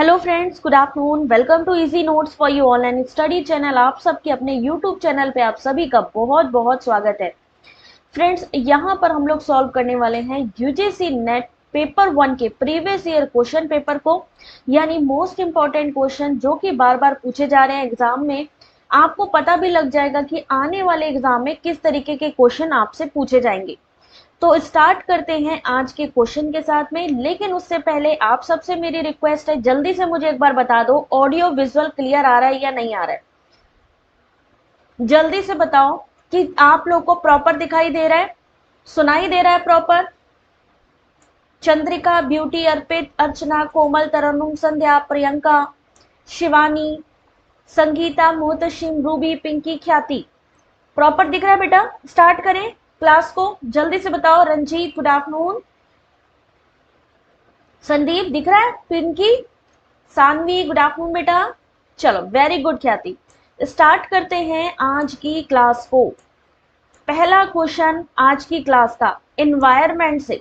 Hello friends, good afternoon. Welcome to easy notes for you online study channel. आप सबके अपने YouTube channel पे आप सभी का बहुत बहुत स्वागत है। फ्रेंड्स, यहाँ पर हम लोग सॉल्व करने वाले हैं यूजीसी नेट पेपर 1 के प्रीवियस ईयर क्वेश्चन पेपर को, यानी मोस्ट इंपॉर्टेंट क्वेश्चन जो कि बार बार पूछे जा रहे हैं एग्जाम में। आपको पता भी लग जाएगा कि आने वाले एग्जाम में किस तरीके के क्वेश्चन आपसे पूछे जाएंगे। तो स्टार्ट करते हैं आज के क्वेश्चन के साथ में, लेकिन उससे पहले आप सबसे मेरी रिक्वेस्ट है, जल्दी से मुझे एक बार बता दो ऑडियो विजुअल क्लियर आ रहा है या नहीं आ रहा है। जल्दी से बताओ कि आप लोग को प्रॉपर दिखाई दे रहा है, सुनाई दे रहा है प्रॉपर। चंद्रिका, ब्यूटी, अर्पित, अर्चना, कोमल, तरन्नुम, संध्या, प्रियंका, शिवानी, संगीता, मोहतशिम, रूबी, पिंकी, ख्याति, प्रॉपर दिख रहा है बेटा। स्टार्ट करें क्लास को, जल्दी से बताओ। Ranjit, good afternoon. संदीप दिख रहा है, पिंकी, सानवी, गुड आफ्टरनून बेटा। चलो, वेरी गुड ख्याति। स्टार्ट करते हैं आज की क्लास को। पहला क्वेश्चन आज की क्लास का एनवायरमेंट से,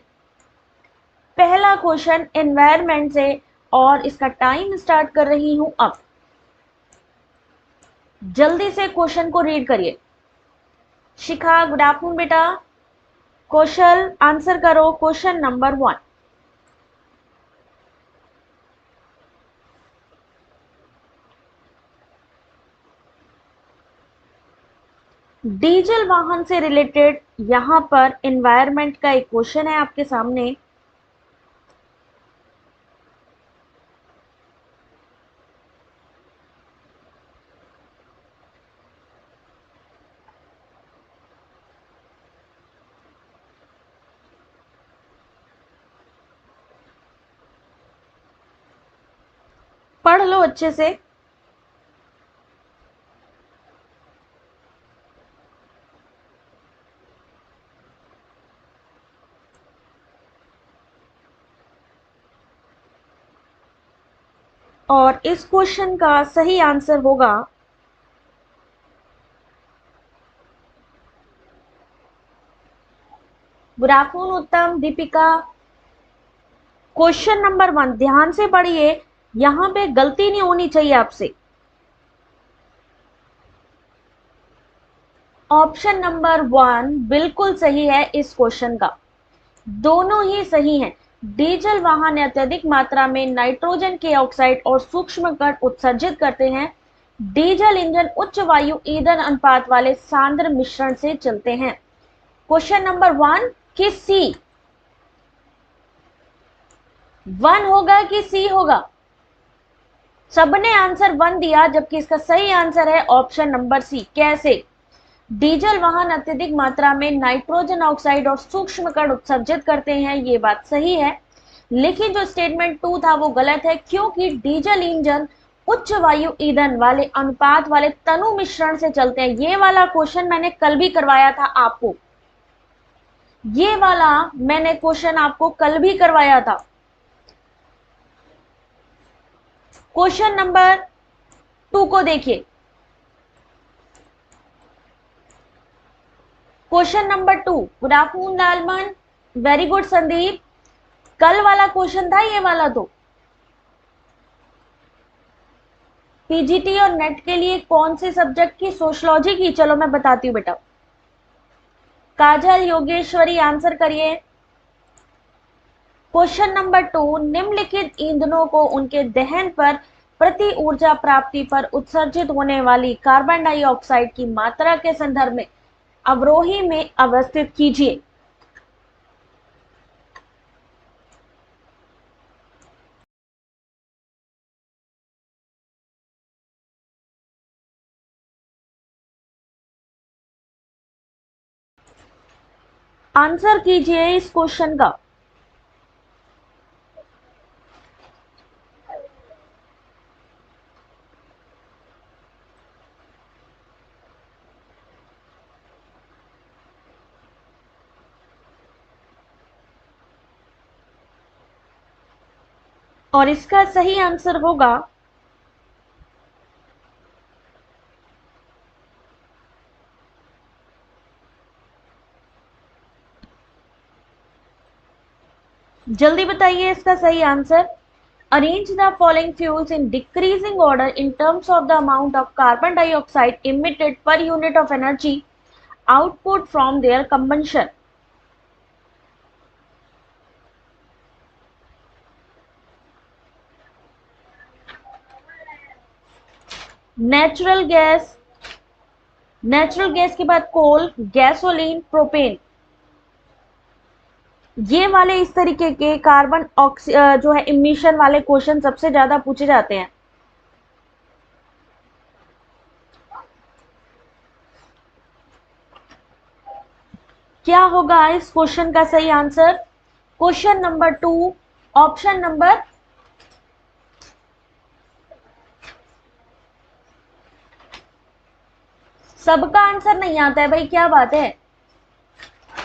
पहला क्वेश्चन एनवायरमेंट से, और इसका टाइम स्टार्ट कर रही हूं अब। जल्दी से क्वेश्चन को रीड करिए। शिखा, गुड आफ्टरनून बेटा। कौशल, आंसर करो क्वेश्चन नंबर 1। डीजल वाहन से रिलेटेड यहां पर एनवायरमेंट का एक क्वेश्चन है आपके सामने। पढ़ लो अच्छे से। और इस क्वेश्चन का सही आंसर होगा गुड आफ्टरनून उत्तम, दीपिका। क्वेश्चन नंबर 1 ध्यान से पढ़िए, यहां पे गलती नहीं होनी चाहिए आपसे। ऑप्शन नंबर 1 बिल्कुल सही है इस क्वेश्चन का, दोनों ही सही हैं। डीजल वाहन अत्यधिक मात्रा में नाइट्रोजन के ऑक्साइड और सूक्ष्म कण उत्सर्जित करते हैं। डीजल इंजन उच्च वायु ईंधन अनुपात वाले सांद्र मिश्रण से चलते हैं। क्वेश्चन नंबर 1 कि सी 1 होगा कि सी होगा? सबने आंसर 1 दिया, जबकि इसका सही आंसर है ऑप्शन नंबर सी। कैसे? डीजल वाहन अत्यधिक मात्रा में नाइट्रोजन ऑक्साइड और सूक्ष्म कण उत्सर्जित करते हैं, ये बात सही है। लेकिन जो स्टेटमेंट 2 था वो गलत है, क्योंकि डीजल इंजन उच्च वायु ईंधन वाले अनुपात वाले तनु मिश्रण से चलते हैं। ये वाला क्वेश्चन मैंने कल भी करवाया था आपको, ये वाला मैंने क्वेश्चन आपको कल भी करवाया था। क्वेश्चन नंबर 2 को देखिए। Question number 2, good afternoon Lalman, very good Sandeep. कल वाला क्वेश्चन था ये वाला। तो पीजीटी और नेट के लिए कौन से सब्जेक्ट की? सोशलॉजी की। चलो मैं बताती हूँ बेटा। काजल, योगेश्वरी, आंसर करिए। क्वेश्चन नंबर 2, निम्नलिखित ईंधनों को उनके दहन पर प्रति ऊर्जा प्राप्ति पर उत्सर्जित होने वाली कार्बन डाइऑक्साइड की मात्रा के संदर्भ में अवरोही में अवस्थित कीजिए। आंसर कीजिए इस क्वेश्चन का। और इसका सही आंसर होगा, जल्दी बताइए इसका सही answer. Arrange the following fuels in decreasing order in terms of the amount of carbon dioxide emitted per unit of energy output from their combustion. Natural gas के बाद कोल, गैसोलीन, प्रोपेन, ये वाले इस तरीके के कार्बन जो है इमिशन वाले क्वेश्चन सबसे ज्यादा पूछे जाते हैं। क्या होगा इस क्वेश्चन का सही answer? Question number 2, option number सबका आंसर नहीं आता है भाई, क्या बात है?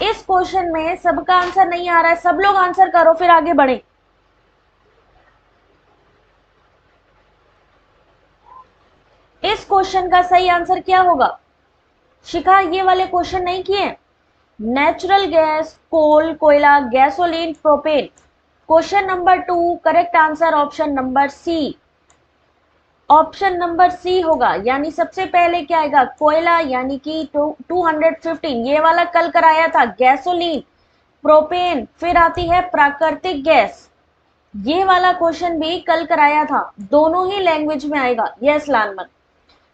इस क्वेश्चन में सबका आंसर नहीं आ रहा है, सब लोग आंसर करो फिर आगे बढ़े। इस क्वेश्चन का सही आंसर क्या होगा? शिखा, ये वाले क्वेश्चन नहीं किए? नेचुरल गैस, कोल, कोयला, gasoline, propane. Question number 2 correct answer option number C. Option number C होगा, यानी सबसे पहले क्या आएगा? कोयला, यानी कि 215, ये वाला कल कराया था। गैसोलीन, प्रोपेन, फिर आती है प्राकृतिक गैस, ये वाला क्वेश्चन भी कल कराया था। दोनों ही लैंग्वेज में आएगा। यस लालमन,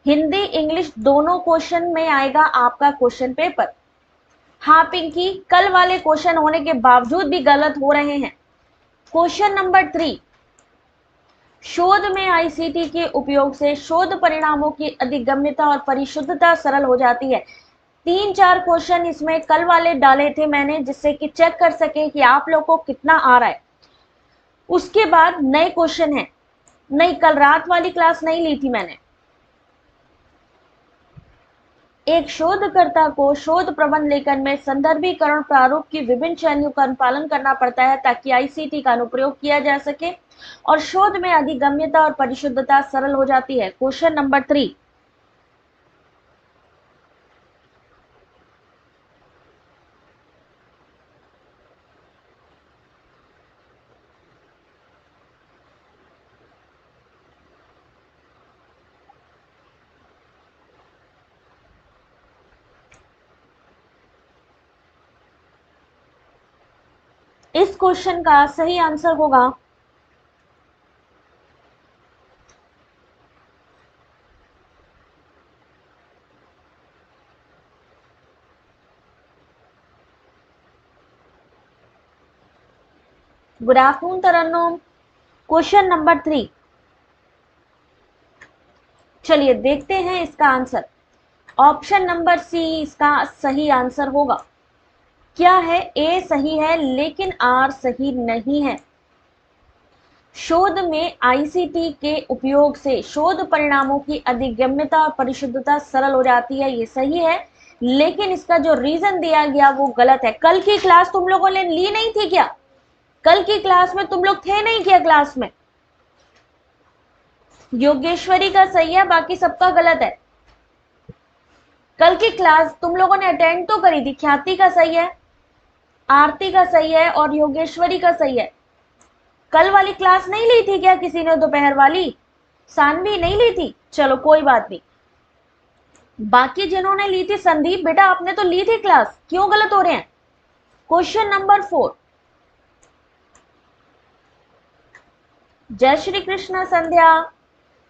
हिंदी इंग्लिश दोनों क्वेश्चन में आएगा आपका क्वेश्चन पेपर। हाँ पिंकी, कल वाले क्वेश्चन होने के बावजूद भी गलत हो रहे हैं। क्वेश्चन नंबर 3, शोध में आईसीटी के उपयोग से शोध परिणामों की अधिगम्यता और परिशुद्धता सरल हो जाती है। 3-4 क्वेश्चन इसमें कल वाले डाले थे मैंने, जिससे कि चेक कर सके कि आप लोग को कितना आ रहा है। उसके बाद नए क्वेश्चन है। नहीं, कल रात वाली क्लास नहीं ली थी मैंने। एक शोधकर्ता को शोध प्रबंध लेखन में संदर्भीकरण प्रारूप की विभिन्न श्रेणियों का अनुपालन करना पड़ता है ताकि आईसीटी का अनुप्रयोग किया जा सके और शोध में अधिगम्यता और परिशुद्धता सरल हो जाती है। क्वेश्चन नंबर 3, इस क्वेश्चन का सही आंसर होगा गुड आफ्टरनून तरन्नुम। क्वेश्चन नंबर 3, चलिए देखते हैं इसका आंसर। ऑप्शन नंबर सी इसका सही आंसर होगा। क्या है? ए सही है लेकिन आर सही नहीं है। शोध में आईसीटी के उपयोग से शोध परिणामों की अधिगम्यता और परिशुद्धता सरल हो जाती है, ये सही है, लेकिन इसका जो रीजन दिया गया वो गलत है। कल की क्लास तुम लोगों ने ली नहीं थी क्या? कल की क्लास में तुम लोग थे नहीं क्या क्लास में? योगेश्वरी का सही है, बाकी सबका गलत है। कल की क्लास तुम लोगों ने अटेंड तो करी थी। ख्याति का सही है, आरती का सही है और योगेश्वरी का सही है। कल वाली क्लास नहीं ली थी क्या किसी ने? दोपहर वाली सानवी नहीं ली थी? चलो कोई बात नहीं। बाकी जिन्होंने ली थी, संदीप बेटा आपने तो ली थी क्लास, क्यों गलत हो रहे हैं? क्वेश्चन नंबर 4, जय श्री कृष्ण संध्या,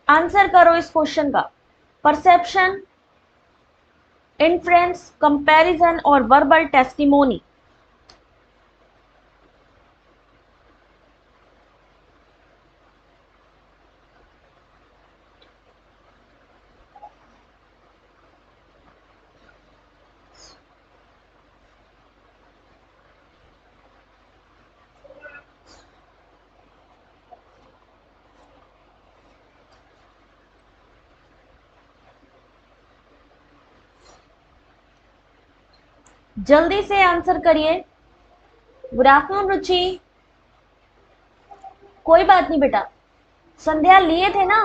आंसर करो इस क्वेश्चन का। परसेप्शन, इन्फ्रेंस, कंपैरिजन और वर्बल टेस्टिमोनी। जल्दी से आंसर करिए। गुड आफ्टरनून रुचि। कोई बात नहीं बेटा, संध्या लिए थे ना।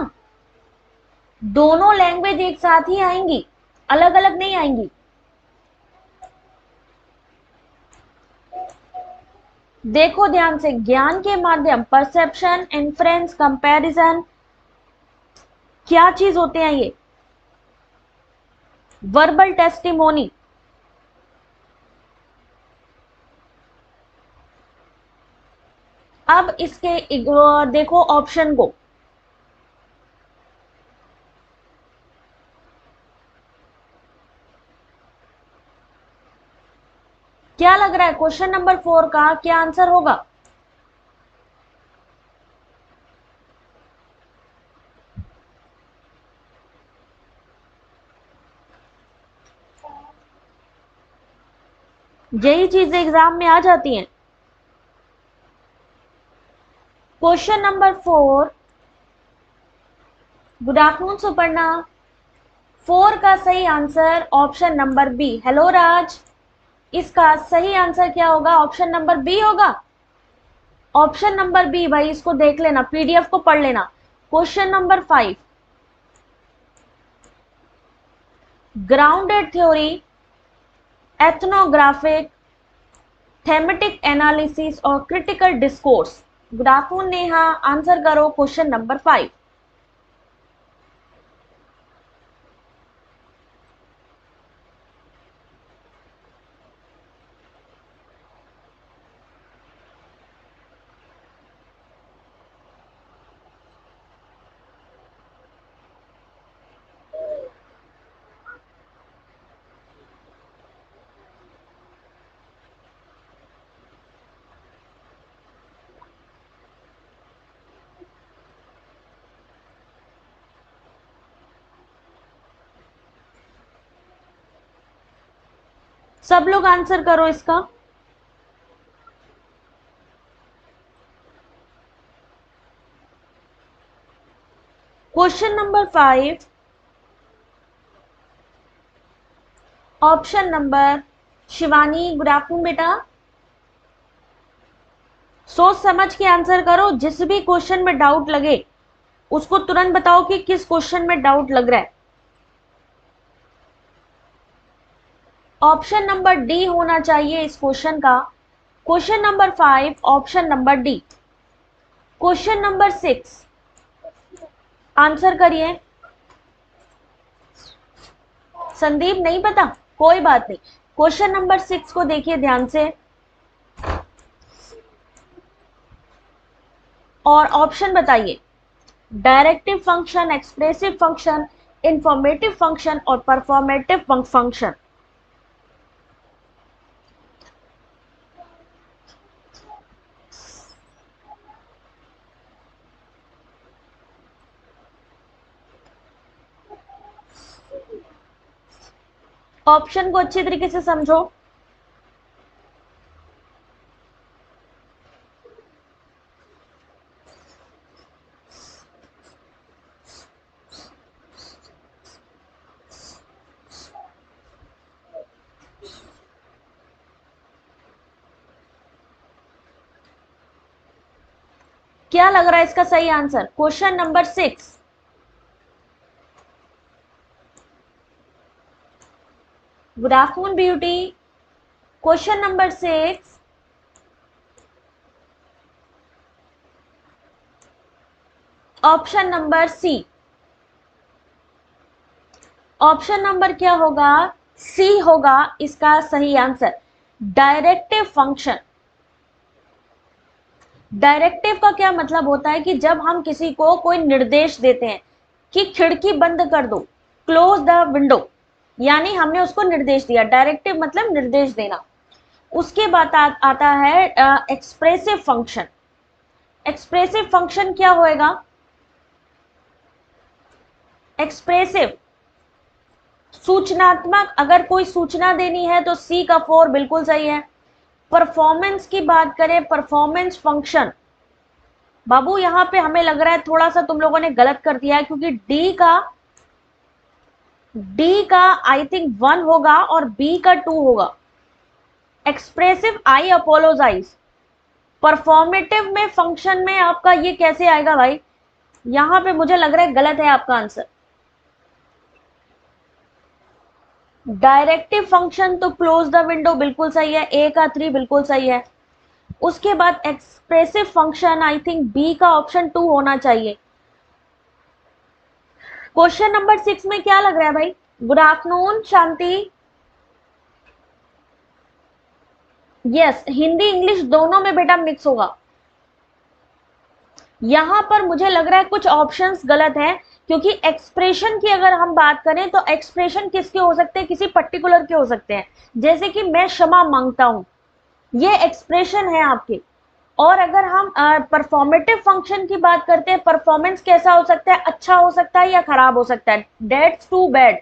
दोनों लैंग्वेज एक साथ ही आएंगी, अलग अलग नहीं आएंगी। देखो ध्यान से, ज्ञान के माध्यम, परसेप्शन, इन्फ्रेंस, कंपैरिजन, क्या चीज होते हैं ये? Verbal testimony. अब इसके देखो ऑप्शन को, क्या लग रहा है क्वेश्चन नंबर 4 का क्या आंसर होगा? यही चीजें एग्जाम में आ जाती हैं। Question number 4, good afternoon Suparna. 4 का सही answer option number B. Hello Raj. इसका सही आंसर क्या होगा? ऑप्शन नंबर बी होगा। ऑप्शन नंबर बी भाई, इसको देख लेना, पीडीएफ को पढ़ लेना। Question number 5, grounded theory, ethnographic, thematic analysis और critical discourse. Good afternoon Neha, answer करो क्वेश्चन नंबर 5। सब लोग आंसर करो इसका। Question number 5, option number, Shivani good afternoon बेटा। सोच समझ के आंसर करो, जिस भी क्वेश्चन में डाउट लगे उसको तुरंत बताओ कि किस क्वेश्चन में डाउट लग रहा है। ऑप्शन नंबर डी होना चाहिए इस क्वेश्चन का। Question number 5, option number D. Question number 6, answer करिए। संदीप नहीं पता, कोई बात नहीं। क्वेश्चन नंबर 6 को देखिए ध्यान से, और ऑप्शन बताइए। Directive function, expressive function, informative function और परफॉर्मेटिव फंक्शन। ऑप्शन को अच्छी तरीके से समझो। क्या लग रहा है इसका सही answer? Question number 6। Good afternoon beauty. Question number 6, option number C. Option number क्या होगा? सी होगा इसका सही आंसर, डायरेक्टिव फंक्शन। डायरेक्टिव का क्या मतलब होता है कि जब हम किसी को कोई निर्देश देते हैं कि खिड़की बंद कर दो, क्लोज द विंडो, यानी हमने उसको निर्देश दिया। डायरेक्टिव मतलब निर्देश देना। उसके बाद आता है एक्सप्रेसिव फंक्शन। एक्सप्रेसिव फंक्शन क्या होएगा? एक्सप्रेसिव सूचनात्मक, अगर कोई सूचना देनी है तो सी का 4 बिल्कुल सही है। परफॉर्मेंस की बात करें, परफॉर्मेंस फंक्शन, बाबू यहां पे हमें लग रहा है थोड़ा सा तुम लोगों ने गलत कर दिया है, क्योंकि डी का आई थिंक 1 होगा और बी का 2 होगा। एक्सप्रेसिव, आई अपोलोजाइज। परफॉर्मेटिव में फंक्शन में आपका ये कैसे आएगा भाई? यहां पे मुझे लग रहा है गलत है आपका आंसर। डायरेक्टिव फंक्शन तो क्लोज द विंडो बिल्कुल सही है, ए का 3 बिल्कुल सही है। उसके बाद expressive function, I think B का ऑप्शन 2 होना चाहिए। क्वेश्चन नंबर 6 में क्या लग रहा है भाई? गुड आफ्टरनून शांति। यस, हिंदी इंग्लिश दोनों में बेटा मिक्स होगा। यहां पर मुझे लग रहा है कुछ ऑप्शंस गलत हैं, क्योंकि एक्सप्रेशन की अगर हम बात करें तो एक्सप्रेशन किसके हो सकते हैं? किसी पर्टिकुलर के हो सकते हैं, जैसे कि मैं क्षमा मांगता हूं, ये एक्सप्रेशन है आपके। और अगर हम परफॉर्मेटिव फंक्शन की बात करते हैं, परफॉर्मेंस कैसा हो सकता है? अच्छा हो सकता है या खराब हो सकता है? That's too bad.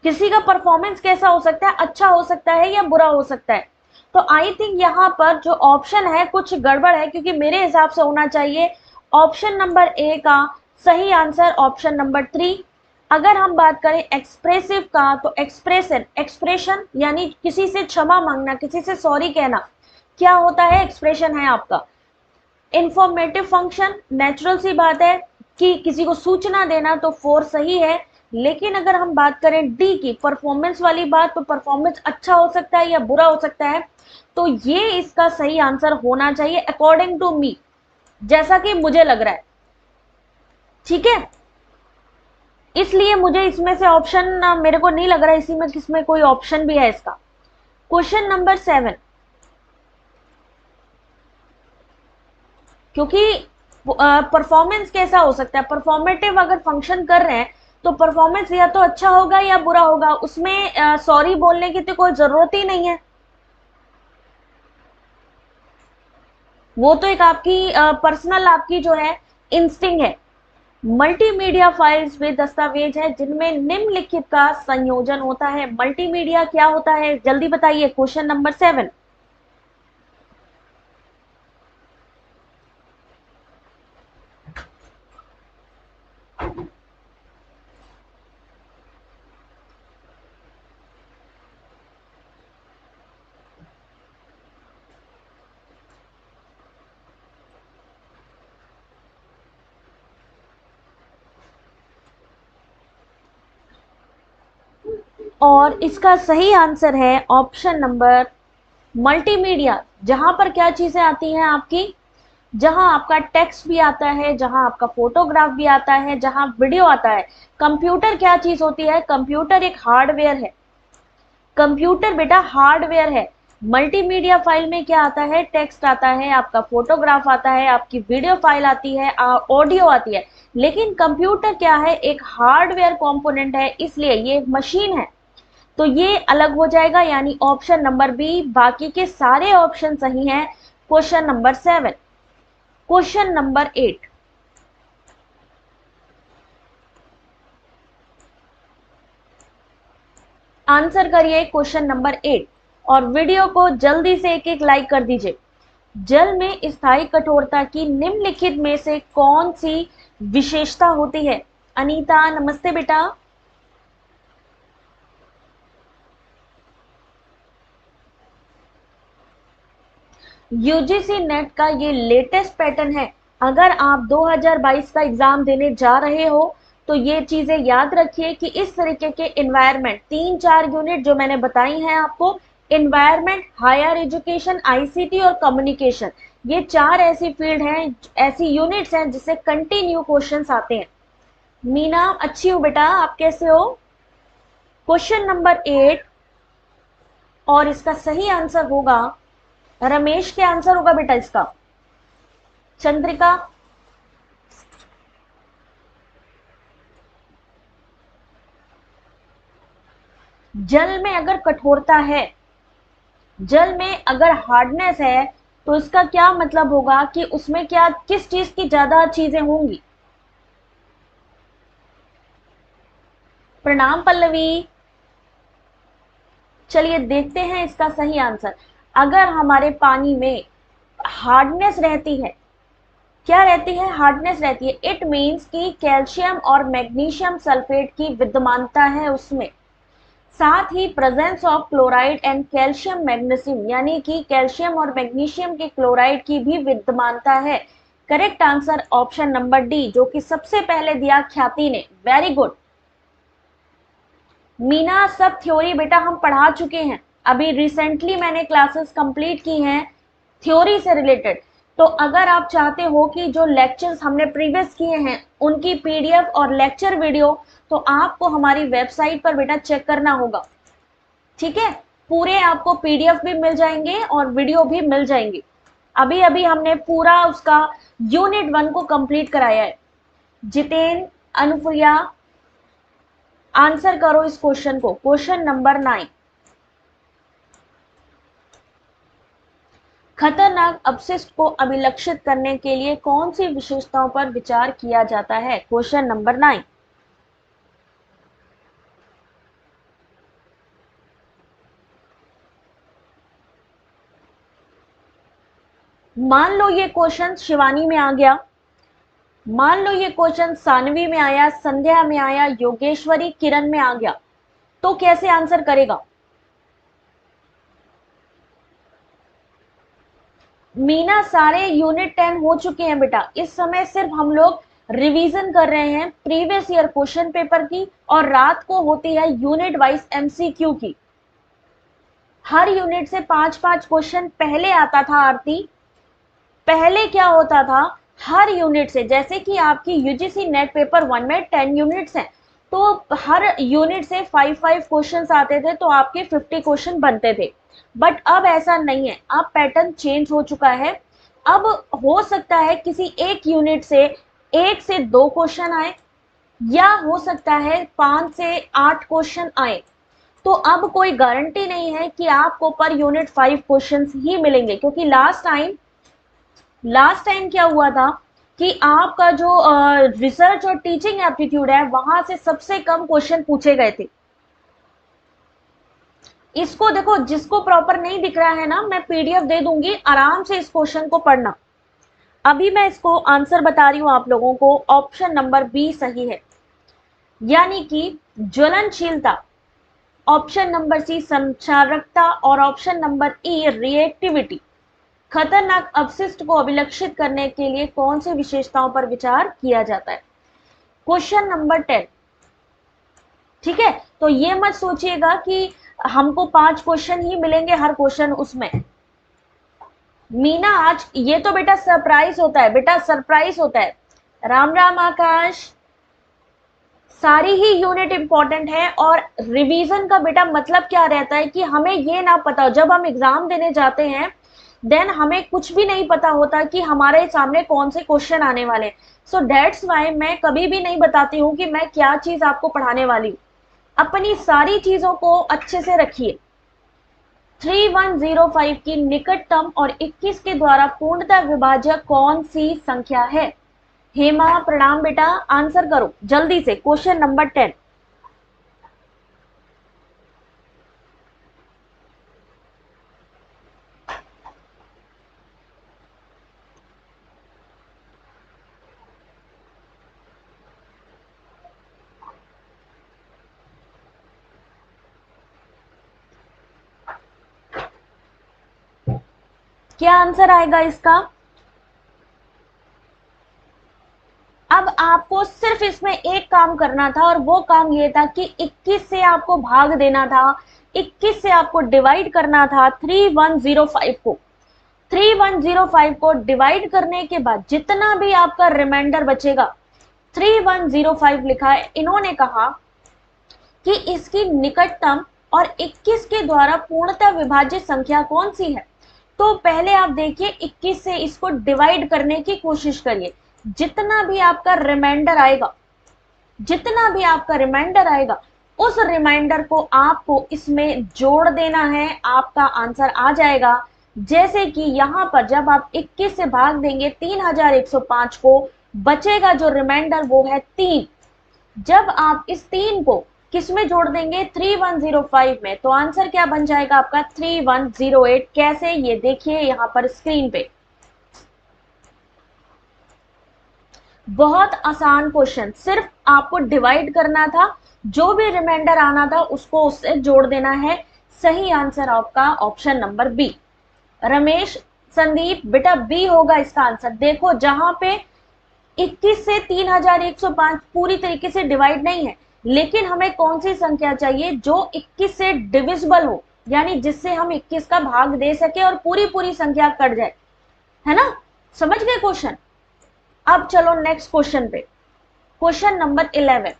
किसी का परफॉर्मेंस कैसा हो सकता है? अच्छा हो सकता है या बुरा हो सकता है? तो आई थिंक यहाँ पर जो ऑप्शन है कुछ गड़बड़ है, क्योंकि मेरे हिसाब से होना चाहिए ऑप्शन नंबर ए का सही आंसर ऑप्शन नंबर 3। अगर हम बात करें एक्सप्रेसिव का, तो एक्सप्रेशन यानी किसी से क्षमा मांगना, किसी से सॉरी कहना, क्या होता है? एक्सप्रेशन है आपका। इंफॉर्मेटिव फंक्शन, नेचुरल सी बात है कि किसी को सूचना देना, तो 4 सही है। लेकिन अगर हम बात करें डी की परफॉर्मेंस वाली बात, तो परफॉर्मेंस अच्छा हो सकता है या बुरा हो सकता है, तो ये इसका सही आंसर होना चाहिए अकॉर्डिंग टू मी, जैसा कि मुझे लग रहा है। ठीक है, इसलिए मुझे इसमें से ऑप्शन मेरे को नहीं लग रहा है इसी में किसमें कोई ऑप्शन भी है इसका। क्वेश्चन नंबर 7, क्योंकि परफॉर्मेंस कैसा हो सकता है? परफॉर्मेटिव अगर फंक्शन कर रहे हैं तो परफॉर्मेंस या तो अच्छा होगा या बुरा होगा, उसमें सॉरी बोलने की तो कोई जरूरत ही नहीं है। वो तो एक आपकी पर्सनल आपकी जो है इंस्टिंग है। मल्टीमीडिया फाइल्स वे दस्तावेज है जिनमें निम्नलिखित का संयोजन होता है। मल्टीमीडिया क्या होता है जल्दी बताइए। Question number 7। और इसका सही आंसर है ऑप्शन नंबर मल्टीमीडिया। जहां पर क्या चीजें आती हैं आपकी? जहां आपका टेक्स्ट भी आता है, जहां आपका फोटोग्राफ भी आता है, जहां वीडियो आता है। कंप्यूटर क्या चीज होती है? कंप्यूटर एक हार्डवेयर है। कंप्यूटर बेटा हार्डवेयर है। मल्टीमीडिया फाइल में क्या आता है? टेक्स्ट आता है, आपका फोटोग्राफ आता है, आपकी वीडियो फाइल आती है, ऑडियो आती है। लेकिन कंप्यूटर क्या है? एक हार्डवेयर कंपोनेंट है, इसलिए ये एक मशीन है। तो ये अलग हो जाएगा, यानी ऑप्शन नंबर बी। बाकी के सारे ऑप्शन सही हैं। Question number 7। Question number 8, answer करिए क्वेश्चन नंबर 8 और वीडियो को जल्दी से एक एक लाइक कर दीजिए। जल में स्थायी कठोरता की निम्नलिखित में से कौन सी विशेषता होती है? अनीता नमस्ते बेटा। यूजीसी नेट का ये लेटेस्ट पैटर्न है। अगर आप 2022 का एग्जाम देने जा रहे हो तो ये चीजें याद रखिए कि इस तरीके के एनवायरनमेंट 3-4 यूनिट जो मैंने बताई हैं आपको, एनवायरनमेंट, हायर एजुकेशन, आईसीटी और कम्युनिकेशन, ये 4 ऐसी फील्ड हैं, ऐसी यूनिट्स हैं जिससे कंटिन्यू क्वेश्चंस आते हैं। मीना अच्छी हूँ बेटा, आप कैसे हो? क्वेश्चन नंबर 8 और इसका सही आंसर होगा, रमेश के आंसर होगा बेटा इसका। चंद्रिका, जल में अगर कठोरता है, जल में अगर हार्डनेस है, तो इसका क्या मतलब होगा कि उसमें क्या किस चीज की ज्यादा चीजें होंगी? प्रणाम पल्लवी। चलिए देखते हैं इसका सही आंसर। अगर हमारे पानी में हार्डनेस रहती है, क्या रहती है? हार्डनेस रहती है। इट मीन्स कि कैल्शियम और मैग्नीशियम सल्फेट की विद्यमानता है उसमें। साथ ही presence of chloride and calcium magnesium, यानी कि कैल्शियम और मैग्नीशियम के क्लोराइड की भी विद्यमानता है। Correct answer option number D, जो कि सबसे पहले दिया ख्याति ने। Very good Meena. सब थ्योरी बेटा हम पढ़ा चुके हैं, अभी रिसेंटली मैंने क्लासेस कंप्लीट की हैं, थ्योरी से रिलेटेड। तो अगर आप चाहते हो कि जो लेक्चर्स हमने प्रीवियस किए हैं उनकी पीडीएफ और लेक्चर वीडियो, तो आपको हमारी वेबसाइट पर बेटा चेक करना होगा, ठीक है। पूरे आपको पीडीएफ भी मिल जाएंगे और वीडियो भी मिल जाएंगे। अभी अभी हमने पूरा उसका यूनिट 1 को कंप्लीट कराया है। जितेन, अनुप्रिया, आंसर करो इस क्वेश्चन को, क्वेश्चन नंबर 9। खतरनाक अपशिष्ट को अभिलक्षित करने के लिए कौन सी विशेषताओं पर विचार किया जाता है? Question number 9। मान लो ये क्वेश्चन शिवानी में आ गया, मान लो ये क्वेश्चन सानवी में आया, संध्या में आया, योगेश्वरी, किरण में आ गया, तो कैसे आंसर करेगा? मीना, सारे यूनिट 10 हो चुके हैं बेटा। इस समय सिर्फ हम लोग रिवीजन कर रहे हैं प्रीवियस ईयर क्वेश्चन पेपर की, और रात को होती है यूनिट वाइज एमसीक्यू की। हर यूनिट से 5-5 क्वेश्चन पहले आता था आरती। पहले क्या होता था, हर यूनिट से, जैसे कि आपकी यूजीसी नेट पेपर 1 में 10 यूनिट्स हैं, तो हर यूनिट से 5-5 क्वेश्चंस आते थे, तो आपके 50 क्वेश्चन बनते थे। बट अब ऐसा नहीं है, अब पैटर्न चेंज हो चुका है। अब हो सकता है किसी एक यूनिट से 1 से 2 क्वेश्चन आए, या हो सकता है 5 से 8 क्वेश्चन आए। तो अब कोई गारंटी नहीं है कि आपको पर यूनिट 5 क्वेश्चंस ही मिलेंगे, क्योंकि लास्ट टाइम क्या हुआ था कि आपका जो रिसर्च और टीचिंग एप्टीट्यूड है वहां से सबसे कम क्वेश्चन पूछे गए थे। इसको देखो, जिसको प्रॉपर नहीं दिख रहा है ना, मैं पीडीएफ दे दूंगी, आराम से इस क्वेश्चन को पढ़ना। अभी मैं इसको आंसर बता रही हूं आप लोगों को। ऑप्शन नंबर बी सही है, यानी कि ज्वलनशीलता, ऑप्शन नंबर सी संचारकता, और ऑप्शन नंबर ई रिएक्टिविटी। खतरनाक अपशिष्ट को अभिलक्षित करने के लिए कौन सी विशेषताओं पर विचार किया जाता है? क्वेश्चन नंबर 10, ठीक है। तो ये मत सोचिएगा कि हमको 5 क्वेश्चन ही मिलेंगे हर क्वेश्चन उसमें। मीना, आज ये तो बेटा सरप्राइज होता है, बेटा सरप्राइज होता है। राम राम आकाश, सारी ही यूनिट इंपॉर्टेंट है, और रिवीजन का बेटा मतलब क्या रहता है कि हमें ये ना पता हो, जब हम एग्जाम देने जाते हैं देन हमें कुछ भी नहीं पता होता कि हमारे सामने कौन से क्वेश्चन आने वाले। सो दैट्स वाई मैं कभी भी नहीं बताती हूँ कि मैं क्या चीज आपको पढ़ाने वाली हूँ। अपनी सारी चीजों को अच्छे से रखिए। 3105 की निकटतम और 21 के द्वारा पूर्णतः विभाज्य कौन सी संख्या है? हेमा, प्रणाम बेटा, आंसर करो जल्दी से, क्वेश्चन नंबर 10। क्या आंसर आएगा इसका? अब आपको सिर्फ इसमें एक काम करना था, और वो काम ये था कि 21 से आपको भाग देना था, 21 से आपको डिवाइड करना था 3105 को। 3105 को डिवाइड करने के बाद जितना भी आपका रिमाइंडर बचेगा, 3105 लिखा है। इन्होंने कहा कि इसकी निकटतम और 21 के द्वारा पूर्णतः विभाज्य संख्या कौन सी है। तो पहले आप देखिए, 21 से इसको डिवाइड करने की कोशिश करिए। जितना भी आपका रिमाइंडर आएगा, जितना भी आपका रिमाइंडर आएगा, उस रिमाइंडर को आपको इसमें जोड़ देना है, आपका आंसर आ जाएगा। जैसे कि यहां पर जब आप 21 से भाग देंगे 3105 को, बचेगा जो रिमाइंडर वो है 3। जब आप इस 3 को किसमें जोड़ देंगे? 3105 में, तो आंसर क्या बन जाएगा आपका? 3108। कैसे, ये देखिए यहां पर स्क्रीन पे। बहुत आसान क्वेश्चन, सिर्फ आपको डिवाइड करना था, जो भी रिमाइंडर आना था उसको उससे जोड़ देना है। सही आंसर आपका option number B. Ramesh, Sandeep, बेटा बी होगा इसका आंसर। देखो, जहां पे 21 से 3105 पूरी तरीके से डिवाइड नहीं है, लेकिन हमें कौन सी संख्या चाहिए जो 21 से डिविजिबल हो, यानी जिससे हम 21 का भाग दे सके और पूरी पूरी संख्या कट जाए, है ना। समझ गए क्वेश्चन। अब चलो नेक्स्ट क्वेश्चन पे, क्वेश्चन नंबर 11।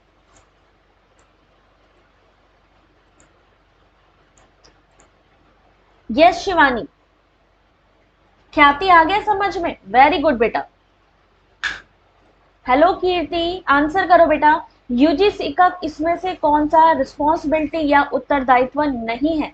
यस शिवानी, ख्याति आ गया समझ में, वेरी गुड बेटा। हेलो कीर्ति, आंसर करो बेटा। यूजीसी का इसमें से कौन सा रिस्पॉन्सिबिलिटी या उत्तरदायित्व नहीं है?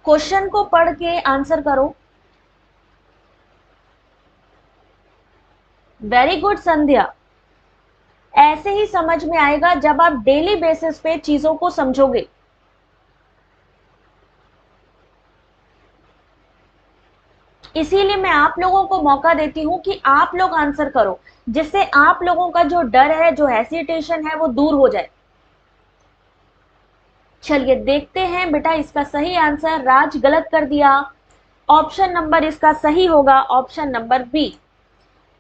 क्वेश्चन को पढ़ के आंसर करो। वेरी गुड संध्या। ऐसे ही समझ में आएगा जब आप डेली बेसिस पे चीजों को समझोगे। इसीलिए मैं आप लोगों को मौका देती हूं कि आप लोग आंसर करो, जिससे आप लोगों का जो डर है, जो हेसिटेशन है, वो दूर हो जाए। चलिए देखते हैं बेटा इसका सही आंसर। राज गलत कर दिया। ऑप्शन नंबर इसका सही होगा ऑप्शन नंबर बी।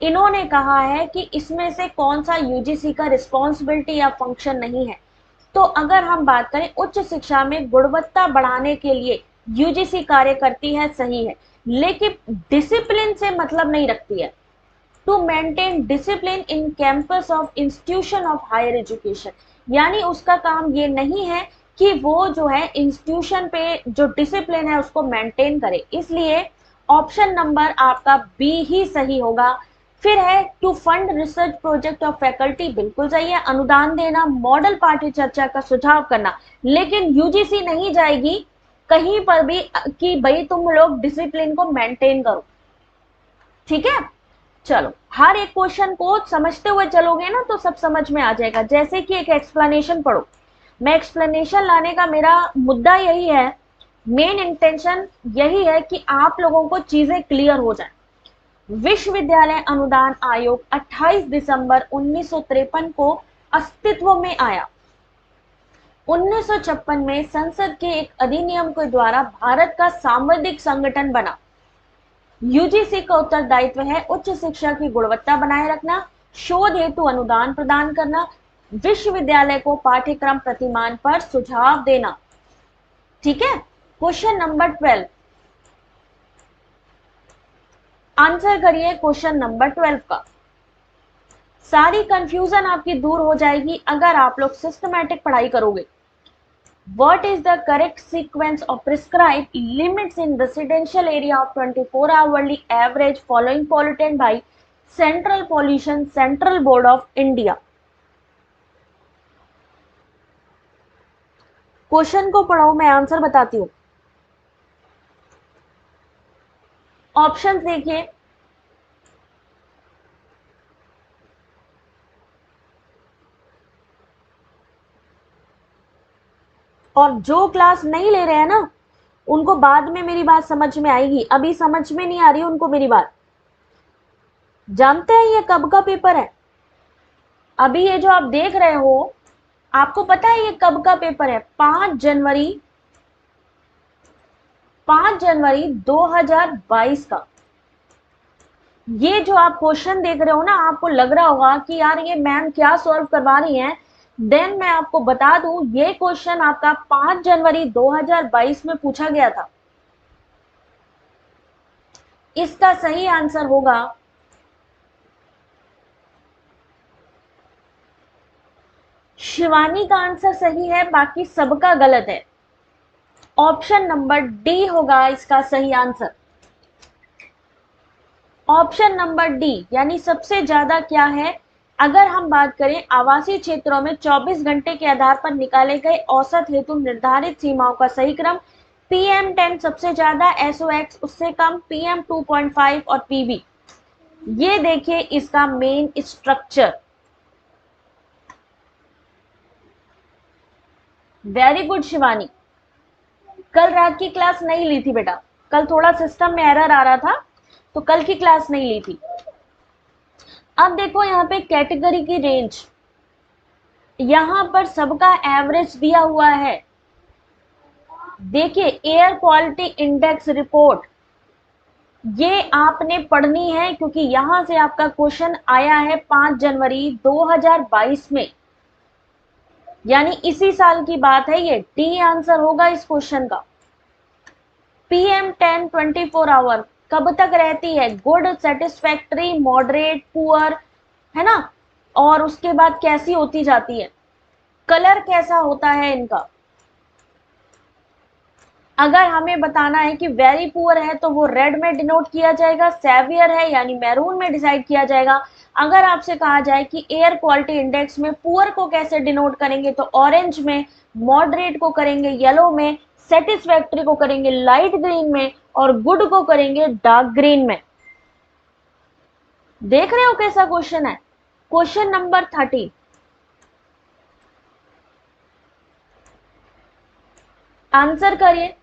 इन्होंने कहा है कि इसमें से कौन सा यूजीसी का रिस्पॉन्सिबिलिटी या फंक्शन नहीं है। तो अगर हम बात करें उच्च शिक्षा में गुणवत्ता बढ़ाने के लिए यूजीसी कार्य करती है, सही है, लेकिन डिसिप्लिन से मतलब नहीं रखती है। To maintain discipline in campus of institution of higher education, यानी उसका काम ये नहीं है कि वो जो है इंस्टीट्यूशन पे जो डिसिप्लिन है उसको मेंटेन करे। इसलिए ऑप्शन नंबर आपका बी ही सही होगा। फिर है to fund research project of faculty, बिल्कुल सही है। अनुदान देना, मॉडल पाठ्य चर्चा का सुझाव करना, लेकिन यूजीसी नहीं जाएगी कहीं पर भी कि भाई तुम लोग डिसिप्लिन को मेंटेन करो। ठीक है, चलो हर एक क्वेश्चन को समझते हुए चलोगे ना तो सब समझ में आ जाएगा। जैसे कि एक एक्सप्लेनेशन पढ़ो। मैं एक्सप्लेनेशन लाने का मेरा मुद्दा यही है, मेन इंटेंशन यही है कि आप लोगों को चीजें क्लियर हो जाए। विश्वविद्यालय अनुदान आयोग 28 दिसंबर 1953 को अस्तित्व में आया। 1956 में संसद के एक अधिनियम के द्वारा भारत का सांविधिक संगठन बना। यूजीसी का उत्तरदायित्व है उच्च शिक्षा की गुणवत्ता बनाए रखना, शोध हेतु अनुदान प्रदान करना, विश्वविद्यालय को पाठ्यक्रम प्रतिमान पर सुझाव देना। ठीक है, क्वेश्चन नंबर 12 आंसर करिए। क्वेश्चन नंबर 12 का सारी कंफ्यूजन आपकी दूर हो जाएगी अगर आप लोग सिस्टमैटिक पढ़ाई करोगे। What is the correct sequence of prescribed limits in residential area of 24 hourly average following pollutant by Central Pollution Central Board of India? Question को पढ़ो, मैं आंसर बताती हूं। ऑप्शंस देखिए। और जो क्लास नहीं ले रहे हैं ना उनको बाद में मेरी बात समझ में आएगी, अभी समझ में नहीं आ रही उनको मेरी बात। जानते हैं ये कब का पेपर है? अभी ये जो आप देख रहे हो आपको पता है ये कब का पेपर है? 5 जनवरी 2022 का। ये जो आप क्वेश्चन देख रहे हो ना, आपको लग रहा होगा कि यार ये मैम क्या सॉल्व करवा रही हैं। देन मैं आपको बता दूं ये क्वेश्चन आपका 5 जनवरी 2022 में पूछा गया था। इसका सही आंसर होगा शिवानी का आंसर सही है, बाकी सबका गलत है। ऑप्शन नंबर डी होगा इसका सही आंसर। ऑप्शन नंबर डी, यानी सबसे ज्यादा क्या है? अगर हम बात करें आवासीय क्षेत्रों में 24 घंटे के आधार पर निकाले गए औसत हेतु निर्धारित सीमाओं का सही क्रम, PM10 सबसे ज्यादा, SOX उससे कम, PM2.5 और PV। ये देखिए इसका main structure. Very good Shivani, कल रात की क्लास नहीं ली थी बेटा, कल थोड़ा सिस्टम में एरर आ रहा था तो कल की क्लास नहीं ली थी। अब देखो यहाँ पे कैटेगरी की रेंज, यहां पर सबका एवरेज दिया हुआ है। देखिए एयर क्वालिटी इंडेक्स रिपोर्ट, ये आपने पढ़नी है क्योंकि यहां से आपका क्वेश्चन आया है 5 जनवरी 2022 में, यानी इसी साल की बात है। ये डी आंसर होगा इस क्वेश्चन का। PM10 24 आवर कब तक रहती है? गुड, सेटिस्फैक्ट्री, मॉडरेट, पुअर, है ना। और उसके बाद कैसी होती जाती है, कलर कैसा होता है इनका। अगर हमें बताना है कि वेरी पुअर है तो वो रेड में डिनोट किया जाएगा, सेवियर है यानी मैरून में डिसाइड किया जाएगा। अगर आपसे कहा जाए कि एयर क्वालिटी इंडेक्स में पुअर को कैसे डिनोट करेंगे तो ऑरेंज में, मॉडरेट को करेंगे येलो में, सेटिस्फैक्ट्री को करेंगे लाइट ग्रीन में और गुड को करेंगे डार्क ग्रीन में। देख रहे हो कैसा क्वेश्चन है। क्वेश्चन नंबर 30, आंसर करिए।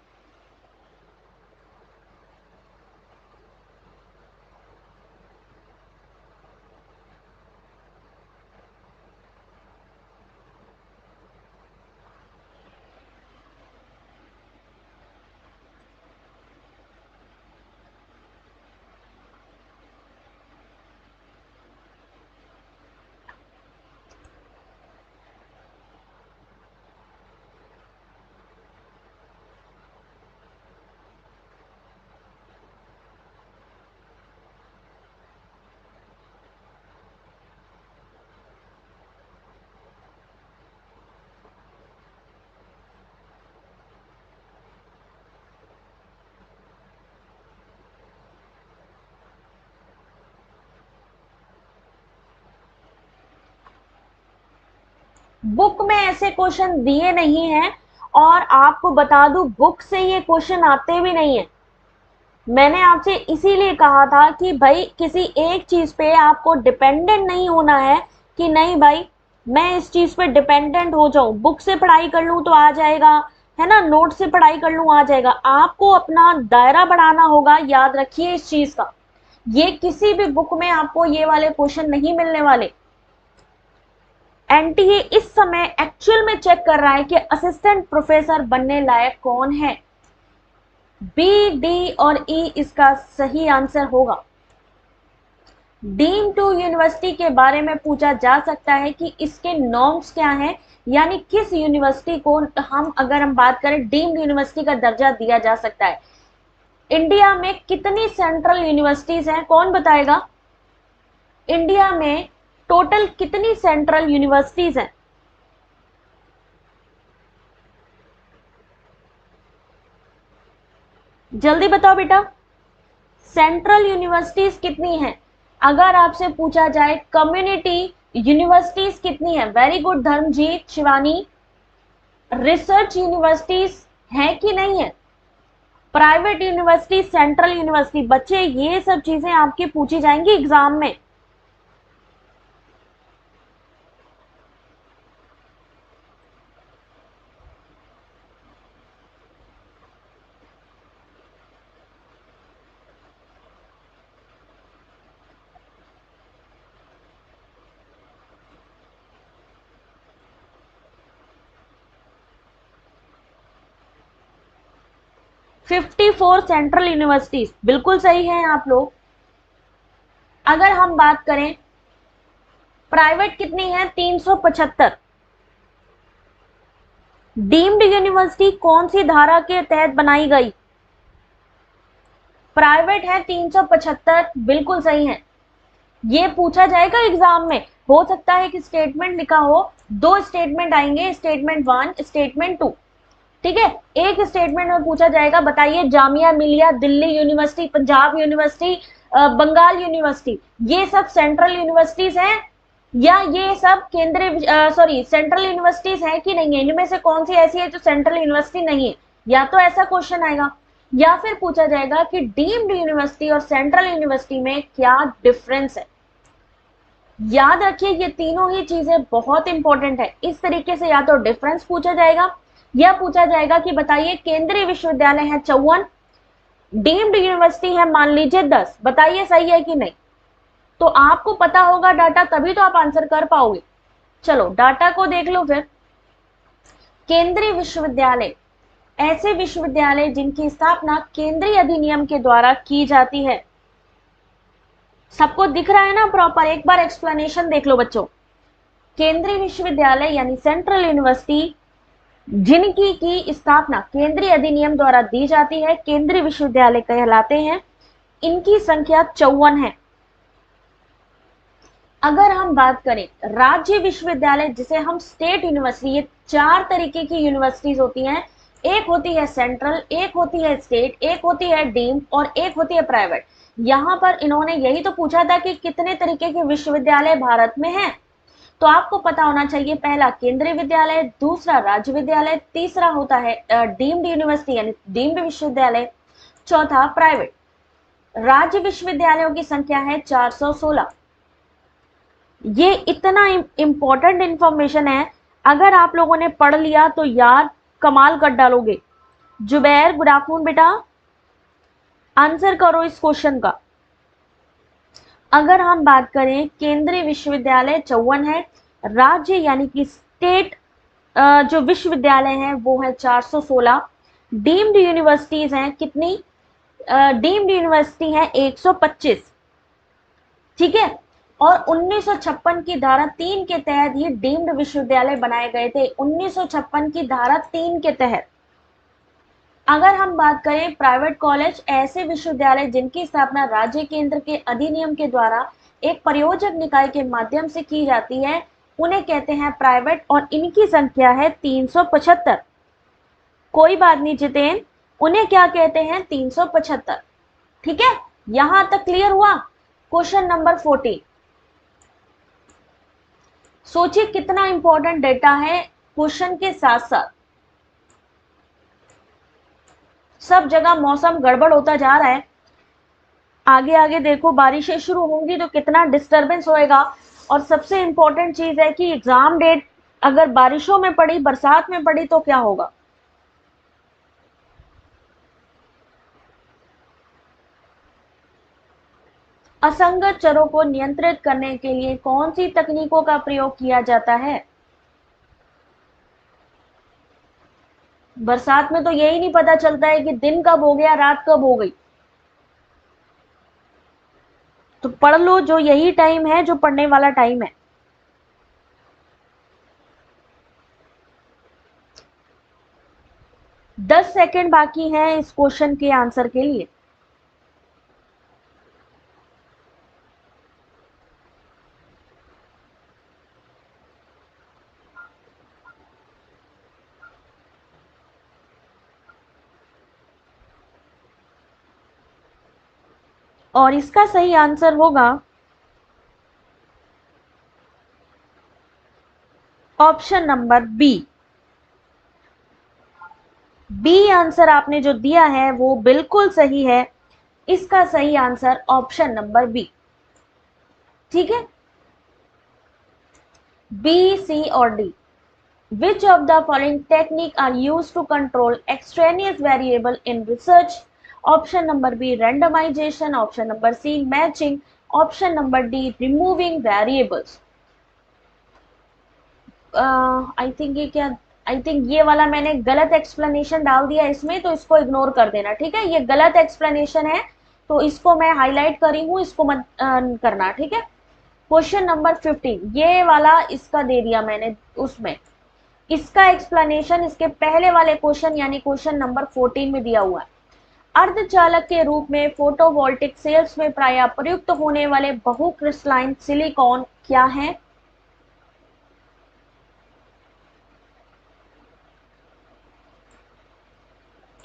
बुक में ऐसे क्वेश्चन दिए नहीं हैं और आपको बता दूं बुक से ये क्वेश्चन आते भी नहीं है। मैंने आपसे इसीलिए कहा था कि भाई किसी एक चीज पे आपको डिपेंडेंट नहीं होना है कि नहीं भाई मैं इस चीज पे डिपेंडेंट हो जाऊं, बुक से पढ़ाई कर लूं तो आ जाएगा, है ना, नोट से पढ़ाई कर लूं आ जाएगा। आपको अपना दायरा बढ़ाना होगा, याद रखिए इस चीज का। ये किसी भी बुक में आपको ये वाले क्वेश्चन नहीं मिलने वाले। एनटीए इस समय एक्चुअल में चेक कर रहा है कि असिस्टेंट प्रोफेसर बनने लायक कौन है। बी, डी और ई इसका सही आंसर होगा। डीम टू यूनिवर्सिटी के बारे में पूछा जा सकता है कि इसके नॉर्म्स क्या हैं, यानी किस यूनिवर्सिटी को अगर हम बात करें डीम्ड यूनिवर्सिटी का दर्जा दिया जा सकता है। इंडिया में कितनी सेंट्रल यूनिवर्सिटीज हैं, कौन बताएगा? इंडिया में टोटल कितनी सेंट्रल यूनिवर्सिटीज हैं? जल्दी बताओ बेटा, सेंट्रल यूनिवर्सिटीज कितनी हैं? अगर आपसे पूछा जाए कम्युनिटी यूनिवर्सिटीज कितनी है, very good Dharamjeet, Shivani. Research universities है कि नहीं है? प्राइवेट यूनिवर्सिटी, सेंट्रल यूनिवर्सिटी, बच्चे ये सब चीजें आपकी पूछी जाएंगी एग्जाम में। 54 सेंट्रल यूनिवर्सिटीज, बिल्कुल सही है आप लोग। अगर हम बात करें प्राइवेट कितनी है? 375। डीम्ड यूनिवर्सिटी कौन सी धारा के तहत बनाई गई? प्राइवेट है 375, बिल्कुल सही है। ये पूछा जाएगा एग्जाम में। हो सकता है कि स्टेटमेंट लिखा हो, दो स्टेटमेंट आएंगे, स्टेटमेंट 1, स्टेटमेंट 2। ठीक है, एक स्टेटमेंट में पूछा जाएगा बताइए Jamia Millia, Delhi university, Punjab university, Bengal university, ये सब सेंट्रल यूनिवर्सिटीज हैं या ये सब केंद्रीय सेंट्रल यूनिवर्सिटीज हैं कि नहीं है? इनमें से कौन सी ऐसी है जो सेंट्रल यूनिवर्सिटी नहीं है? या तो ऐसा क्वेश्चन आएगा या फिर पूछा जाएगा कि डीम्ड यूनिवर्सिटी और सेंट्रल यूनिवर्सिटी में क्या डिफरेंस है। याद रखिए ये तीनों ही चीजें बहुत इंपॉर्टेंट है। इस तरीके से या तो डिफरेंस पूछा जाएगा या पूछा जाएगा कि बताइए केंद्रीय विश्वविद्यालय है 54, डीम्ड यूनिवर्सिटी है मान लीजिए 10, बताइए सही है कि नहीं। तो आपको पता होगा डाटा, तभी तो आप आंसर कर पाओगे। चलो डाटा को देख लो फिर। केंद्रीय विश्वविद्यालय, ऐसे विश्वविद्यालय जिनकी स्थापना केंद्रीय अधिनियम के द्वारा की जाती है। सबको दिख रहा है ना प्रॉपर? एक बार एक्सप्लेनेशन देख लो बच्चों। केंद्रीय विश्वविद्यालय यानी सेंट्रल यूनिवर्सिटी जिनकी की स्थापना केंद्रीय अधिनियम द्वारा दी जाती है, केंद्रीय विश्वविद्यालय कहलाते हैं। इनकी संख्या 54 है। अगर हम बात करें राज्य विश्वविद्यालय, जिसे हम स्टेट यूनिवर्सिटी, ये 4 तरीके की यूनिवर्सिटीज होती हैं। एक होती है सेंट्रल, एक होती है स्टेट, एक होती है डीम्ड और एक होती है प्राइवेट। यहां पर इन्होंने यही तो पूछा था कि कितने तरीके के विश्वविद्यालय भारत में हैं। तो आपको पता होना चाहिए, पहला केंद्रीय विद्यालय, दूसरा राज्य विद्यालय, तीसरा होता है डीम्ड यूनिवर्सिटी यानी डीम्ड विश्वविद्यालय, चौथा प्राइवेट। राज्य विश्वविद्यालयों की संख्या है 416। ये इतना इंपॉर्टेंट इंफॉर्मेशन है, अगर आप लोगों ने पढ़ लिया तो यार कमाल कर डालोगे। जुबैर, गुड आफ्टरनून बेटा, आंसर करो इस क्वेश्चन का। अगर हम बात करें, केंद्रीय विश्वविद्यालय 54 है, राज्य यानी कि स्टेट जो विश्वविद्यालय हैं वो है 416। डीम्ड यूनिवर्सिटीज हैं कितनी? डीम्ड यूनिवर्सिटी है 125। ठीक है, और 1956 की धारा 3 के तहत ये डीम्ड विश्वविद्यालय बनाए गए थे। 1956 की धारा 3 के तहत। अगर हम बात करें प्राइवेट कॉलेज, ऐसे विश्वविद्यालय जिनकी स्थापना राज्य केंद्र के अधिनियम के द्वारा एक प्रयोजक निकाय के माध्यम से की जाती है, उन्हें कहते हैं प्राइवेट, और इनकी संख्या है 375। कोई बात नहीं जितेन, उन्हें क्या कहते हैं? 375। ठीक है, यहां तक क्लियर हुआ? Question number 14। सोचिए कितना इंपॉर्टेंट डेटा है क्वेश्चन के साथ साथ। सब जगह मौसम गड़बड़ होता जा रहा है। आगे आगे देखो, बारिशें शुरू होंगी तो कितना डिस्टरबेंस होएगा। और सबसे इंपॉर्टेंट चीज है कि एग्जाम डेट अगर बारिशों में पड़ी, बरसात में पड़ी तो क्या होगा। असंगत चरों को नियंत्रित करने के लिए कौन सी तकनीकों का प्रयोग किया जाता है? बरसात में तो यही नहीं पता चलता है कि दिन कब हो गया, रात कब हो गई। तो पढ़ लो, जो यही टाइम है जो पढ़ने वाला टाइम है। दस सेकेंड बाकी हैं इस क्वेश्चन के आंसर के लिए। और इसका सही आंसर होगा option number B. B answer आपने जो दिया है वो बिल्कुल सही है। इसका सही आंसर ऑप्शन नंबर बी। ठीक है, बी, सी और D. Which of the following technique are used to control extraneous variable in research? Option number B, randomization. Option number C, matching. Option number D, removing variables. I think ये क्या, I think ये वाला मैंने गलत explanation डाल दिया इसमें, तो इसको इग्नोर कर देना। ठीक है, ये गलत एक्सप्लेनेशन है तो इसको मैं हाईलाइट करी हूं, इसको मत करना। ठीक है, क्वेश्चन नंबर 15 ये वाला इसका दे दिया मैंने उसमें। इसका एक्सप्लेनेशन इसके पहले वाले क्वेश्चन यानी क्वेश्चन नंबर 14 में दिया हुआ है। अर्धचालक के रूप में फोटोवोल्टिक सेल्स में प्रायः प्रयुक्त होने वाले बहुक्रिस्टलाइन सिलिकॉन क्या है?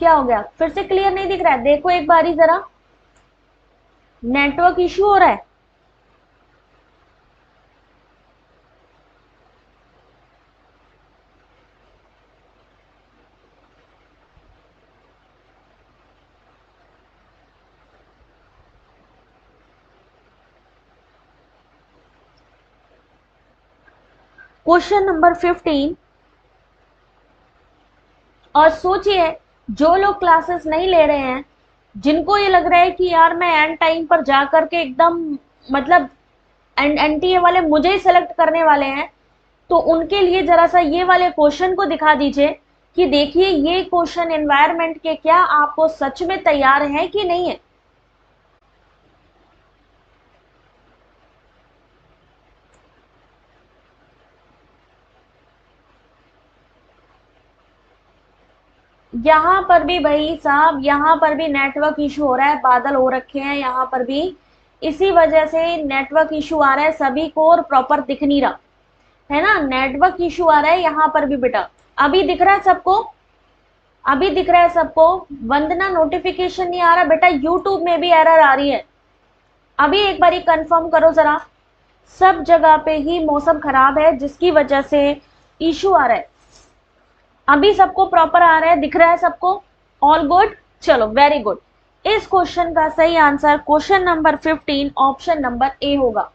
क्या हो गया, फिर से क्लियर नहीं दिख रहा है? देखो एक बारी जरा, नेटवर्क इश्यू हो रहा है। Question number 15। और सोचिए, जो लोग क्लासेस नहीं ले रहे हैं, जिनको ये लग रहा है कि यार मैं एंड टाइम पर जा करके एकदम मतलब एनटीए वाले मुझे ही सेलेक्ट करने वाले हैं, तो उनके लिए जरा सा ये वाले क्वेश्चन को दिखा दीजिए कि देखिए ये क्वेश्चन एनवायरनमेंट के क्या आपको सच में तैयार है कि नहीं है। यहाँ पर भी भाई साहब, यहाँ पर भी नेटवर्क इशू हो रहा है, बादल हो रखे हैं यहाँ पर भी, इसी वजह से नेटवर्क इशू आ रहा है सभी को और प्रॉपर दिख नहीं रहा है ना, नेटवर्क इशू आ रहा है यहाँ पर भी बेटा। अभी दिख रहा है सबको, अभी दिख रहा है सबको। वंदना नोटिफिकेशन नहीं आ रहा बेटा, यूट्यूब में भी एरर आ रही है। अभी एक बारी कंफर्म करो जरा, सब जगह पे ही मौसम खराब है जिसकी वजह से इशू आ रहा है। अभी सबको प्रॉपर आ रहा है, दिख रहा है सबको, ऑल गुड, चलो वेरी गुड। इस क्वेश्चन का सही answer question number 15 option number ए होगा।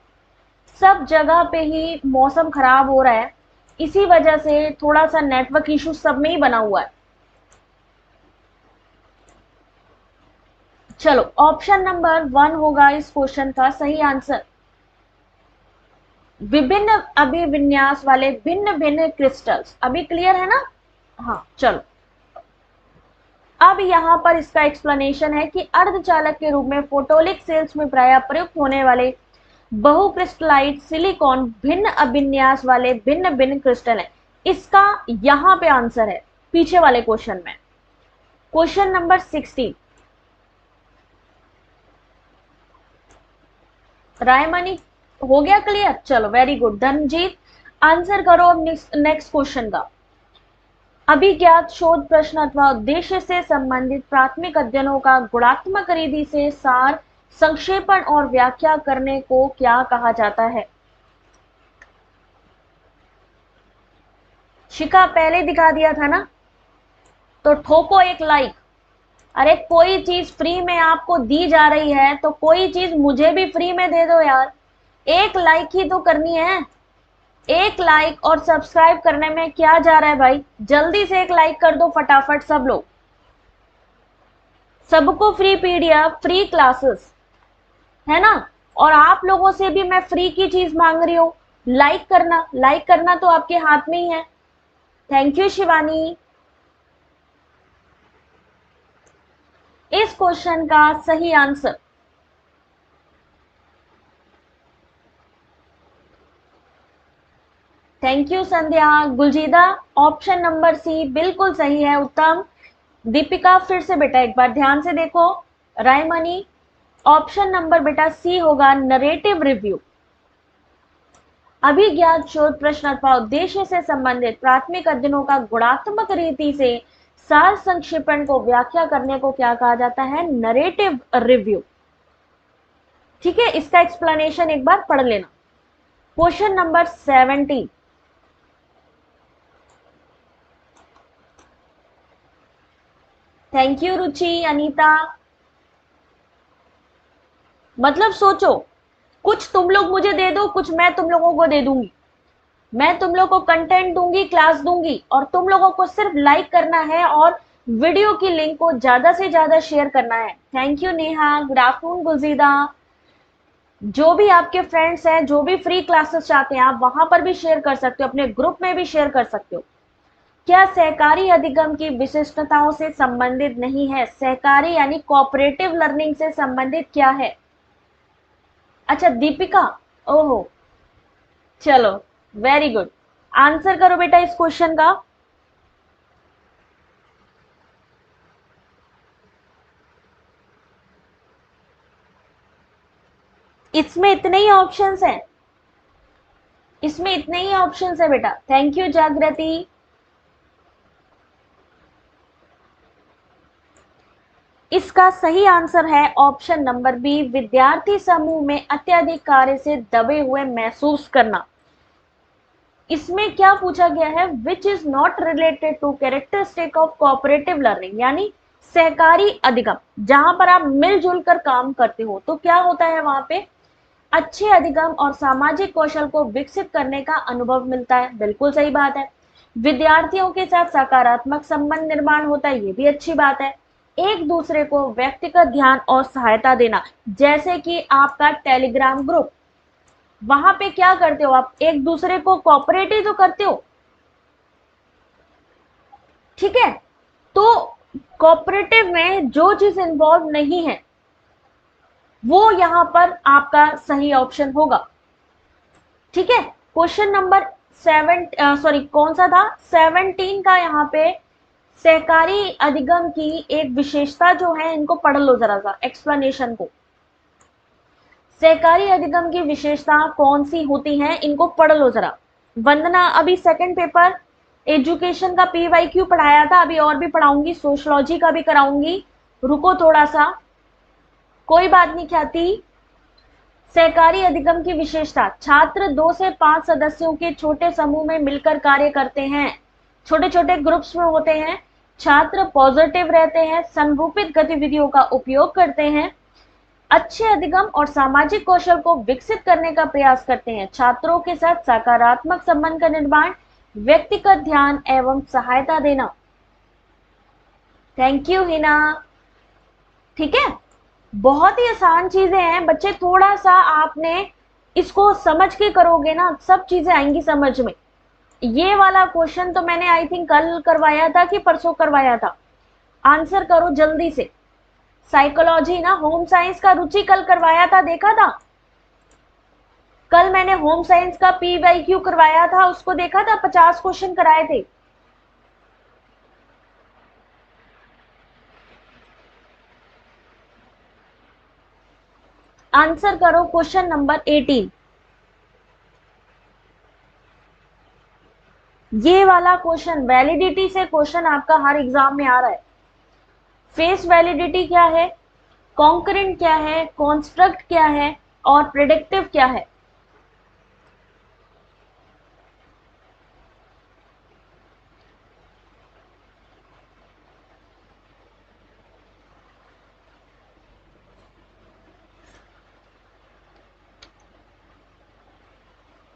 सब जगह पे ही मौसम खराब हो रहा है, इसी वजह से थोड़ा सा नेटवर्क इशू सब में ही बना हुआ है। चलो ऑप्शन नंबर 1 होगा इस क्वेश्चन का सही आंसर। विभिन्न अभिविन्यास वाले भिन्न भिन्न क्रिस्टल्स, अभी क्लियर है ना। हाँ चलो, अब यहाँ पर इसका एक्सप्लेनेशन है कि अर्धचालक के रूप में फोटोलिक सेल्स में प्रायः प्रयुक्त होने वाले बहुक्रिस्टलाइट सिलिकॉन भिन्न अभिन्यास वाले भिन्न भिन्न क्रिस्टल है। इसका यहाँ पे आंसर है पीछे वाले क्वेश्चन में, क्वेश्चन नंबर 16। रायमनी हो गया क्लियर, चलो वेरी गुड। धनजीत आंसर करो अब नेक्स्ट क्वेश्चन का। अभिज्ञात शोध प्रश्न अथवा उद्देश्य से संबंधित प्राथमिक अध्ययनों का गुणात्मक रीति से सार संक्षेपण और व्याख्या करने को क्या कहा जाता है। शिखा पहले दिखा दिया था ना, तो ठोको एक लाइक। अरे कोई चीज फ्री में आपको दी जा रही है तो कोई चीज मुझे भी फ्री में दे दो यार, एक लाइक ही तो करनी है। एक लाइक और सब्सक्राइब करने में क्या जा रहा है भाई, जल्दी से एक लाइक कर दो फटाफट सब लोग। सबको फ्री पीडीएफ, फ्री क्लासेस है ना, और आप लोगों से भी मैं फ्री की चीज मांग रही हूं, लाइक करना। लाइक करना तो आपके हाथ में ही है। Thank you Shivani. इस क्वेश्चन का सही answer thank you Sandhya. Gulzida option number C बिल्कुल सही है, उत्तम। दीपिका फिर से बेटा एक बार ध्यान से देखो। रायमनी ऑप्शन नंबर बेटा सी होगा, नरेटिव रिव्यू। अभिज्ञात शोध प्रश्न अथवा उद्देश्य से संबंधित प्राथमिक अध्ययनों का गुणात्मक रीति से सार संक्षेपण को व्याख्या करने को क्या कहा जाता है, नरेटिव रिव्यू। ठीक है, इसका एक्सप्लेनेशन एक बार पढ़ लेना। Question number 17। थैंक यू रुचि, अनीता। मतलब सोचो, कुछ तुम लोग मुझे दे दो, कुछ मैं तुम लोगों को दे दूंगी। मैं तुम लोगों को कंटेंट दूंगी, क्लास दूंगी, और तुम लोगों को सिर्फ लाइक करना है और वीडियो की लिंक को ज्यादा से ज्यादा शेयर करना है। Thank you Neha, good afternoon Gulzida. जो भी आपके फ्रेंड्स हैं, जो भी फ्री क्लासेस चाहते हैं, आप वहां पर भी शेयर कर सकते हो, अपने ग्रुप में भी शेयर कर सकते हो। क्या सहकारी अधिगम की विशिष्टताओं से संबंधित नहीं है, सहकारी यानी कोऑपरेटिव लर्निंग से संबंधित क्या है। अच्छा दीपिका, ओहो चलो वेरी गुड। आंसर करो बेटा इस क्वेश्चन का। इसमें इतने ही ऑप्शंस हैं, इसमें इतने ही ऑप्शंस है बेटा। थैंक यू जागृति। इसका सही आंसर है ऑप्शन नंबर बी, विद्यार्थी समूह में अत्यधिक कार्य से दबे हुए महसूस करना। इसमें क्या पूछा गया है, which is not related to characteristic of cooperative learning, यानी सहकारी अधिगम, जहां पर आप मिलजुल कर काम करते हो तो क्या होता है, वहां पे अच्छे अधिगम और सामाजिक कौशल को विकसित करने का अनुभव मिलता है। बिल्कुल सही बात है। विद्यार्थियों के साथ सकारात्मक संबंध निर्माण होता है, ये भी अच्छी बात है। एक दूसरे को व्यक्तिगत ध्यान और सहायता देना, जैसे कि आपका टेलीग्राम ग्रुप, वहां पे क्या करते हो आप, एक दूसरे को कोऑपरेट ही तो करते हो, ठीक है। तो कोऑपरेटिव में जो चीज इन्वॉल्व नहीं है वो यहां पर आपका सही ऑप्शन होगा, ठीक है। क्वेश्चन नंबर सॉरी कौन सा था, 17 का यहाँ पे सहकारी अधिगम की एक विशेषता जो है, इनको पढ़ लो जरा सा एक्सप्लेनेशन को। सहकारी अधिगम की विशेषता कौन सी होती है, इनको पढ़ लो जरा। वंदना अभी सेकंड पेपर एजुकेशन का पीवाईक्यू पढ़ाया था, अभी और भी पढ़ाऊंगी, सोशलॉजी का भी कराऊंगी, रुको थोड़ा सा, कोई बात नहीं ख्याति। सहकारी अधिगम की विशेषता, छात्र 2 से 5 सदस्यों के छोटे समूह में मिलकर कार्य करते हैं, छोटे छोटे ग्रुप्स में होते हैं, छात्र पॉजिटिव रहते हैं, संरूपित गतिविधियों का उपयोग करते हैं, अच्छे अधिगम और सामाजिक कौशल को विकसित करने का प्रयास करते हैं, छात्रों के साथ सकारात्मक संबंध का निर्माण, व्यक्तिगत ध्यान एवं सहायता देना। थैंक यू हिना, ठीक है। बहुत ही आसान चीजें हैं बच्चे, थोड़ा सा आपने इसको समझ के करोगे ना, सब चीजें आएंगी समझ में। ये वाला क्वेश्चन तो मैंने आई थिंक कल करवाया था कि परसों करवाया था, आंसर करो जल्दी से। साइकोलॉजी ना, होम साइंस का रुचि कल करवाया था, देखा था कल मैंने होम साइंस का पीवाईक्यू करवाया था, उसको देखा था, 50 क्वेश्चन कराए थे। आंसर करो क्वेश्चन नंबर 18। ये वाला क्वेश्चन वैलिडिटी से क्वेश्चन आपका हर एग्जाम में आ रहा है। फेस वैलिडिटी क्या है, कॉन्करेंट क्या है, कॉन्स्ट्रक्ट क्या है और प्रेडिक्टिव क्या है।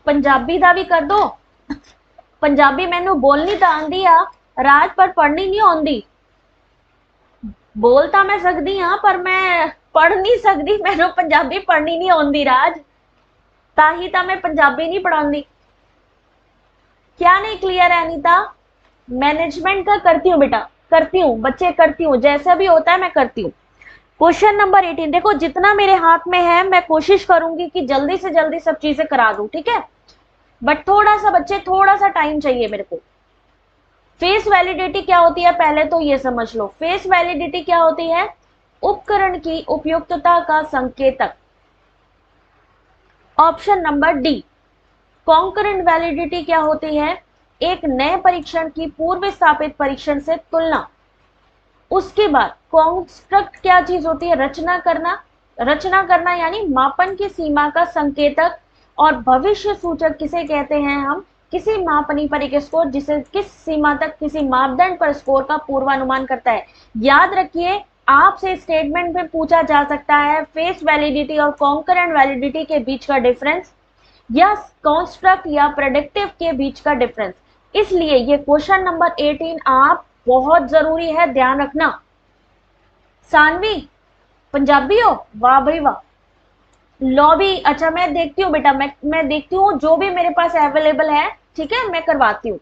पंजाबी दा भी कर दो, पंजाबी मैनू बोलनी तो आंदी आ राज, पर पढ़नी नहीं आंदी। बोल तो मैं सकदी हाँ पर मैं पढ़ नहीं सकदी, मैनू पंजाबी पढ़नी नहीं आंदी राज, ताही तो मैं पंजाबी नहीं पढ़ाऊंगी। क्या नहीं क्लियर है अनीता? मैनेजमेंट का करती हूँ बेटा, करती हूँ बच्चे, करती हूँ, जैसा भी होता है मैं करती हूँ। क्वेश्चन नंबर 18 देखो, जितना मेरे हाथ में है मैं कोशिश करूंगी कि जल्दी से जल्दी सब चीजें करा दूं, ठीक है। बट थोड़ा सा बच्चे, थोड़ा सा टाइम चाहिए मेरे को। फेस वैलिडिटी क्या होती है पहले तो ये समझ लो। फेस वैलिडिटी क्या होती है, उपकरण की उपयुक्तता का संकेतक। Option number D. Concurrent validity क्या होती है, एक नए परीक्षण की पूर्व स्थापित परीक्षण से तुलना। उसके बाद कॉन्स्ट्रक्ट क्या चीज होती है, रचना करना, रचना करना यानी मापन की सीमा का संकेतक। और भविष्य सूचक किसे कहते हैं हम, किसी मापनी पर एक स्कोर जिसे किस सीमा तक किसी मापदंड पर स्कोर का पूर्वानुमान करता है। याद रखिए, आपसे स्टेटमेंट में पूछा जा सकता है फेस वैलिडिटी और कॉन्करेंट वैलिडिटी के बीच का डिफरेंस या कॉन्स्ट्रक्ट या प्रेडिक्टिव के बीच का डिफरेंस। इसलिए ये क्वेश्चन नंबर 18 आप बहुत जरूरी है, ध्यान रखना। सानवी पंजाबी हो, वाह भाई वाह। लॉबी, अच्छा मैं देखती हूँ बेटा, मैं देखती हूँ जो भी मेरे पास अवेलेबल है, ठीक है, मैं करवाती हूँ।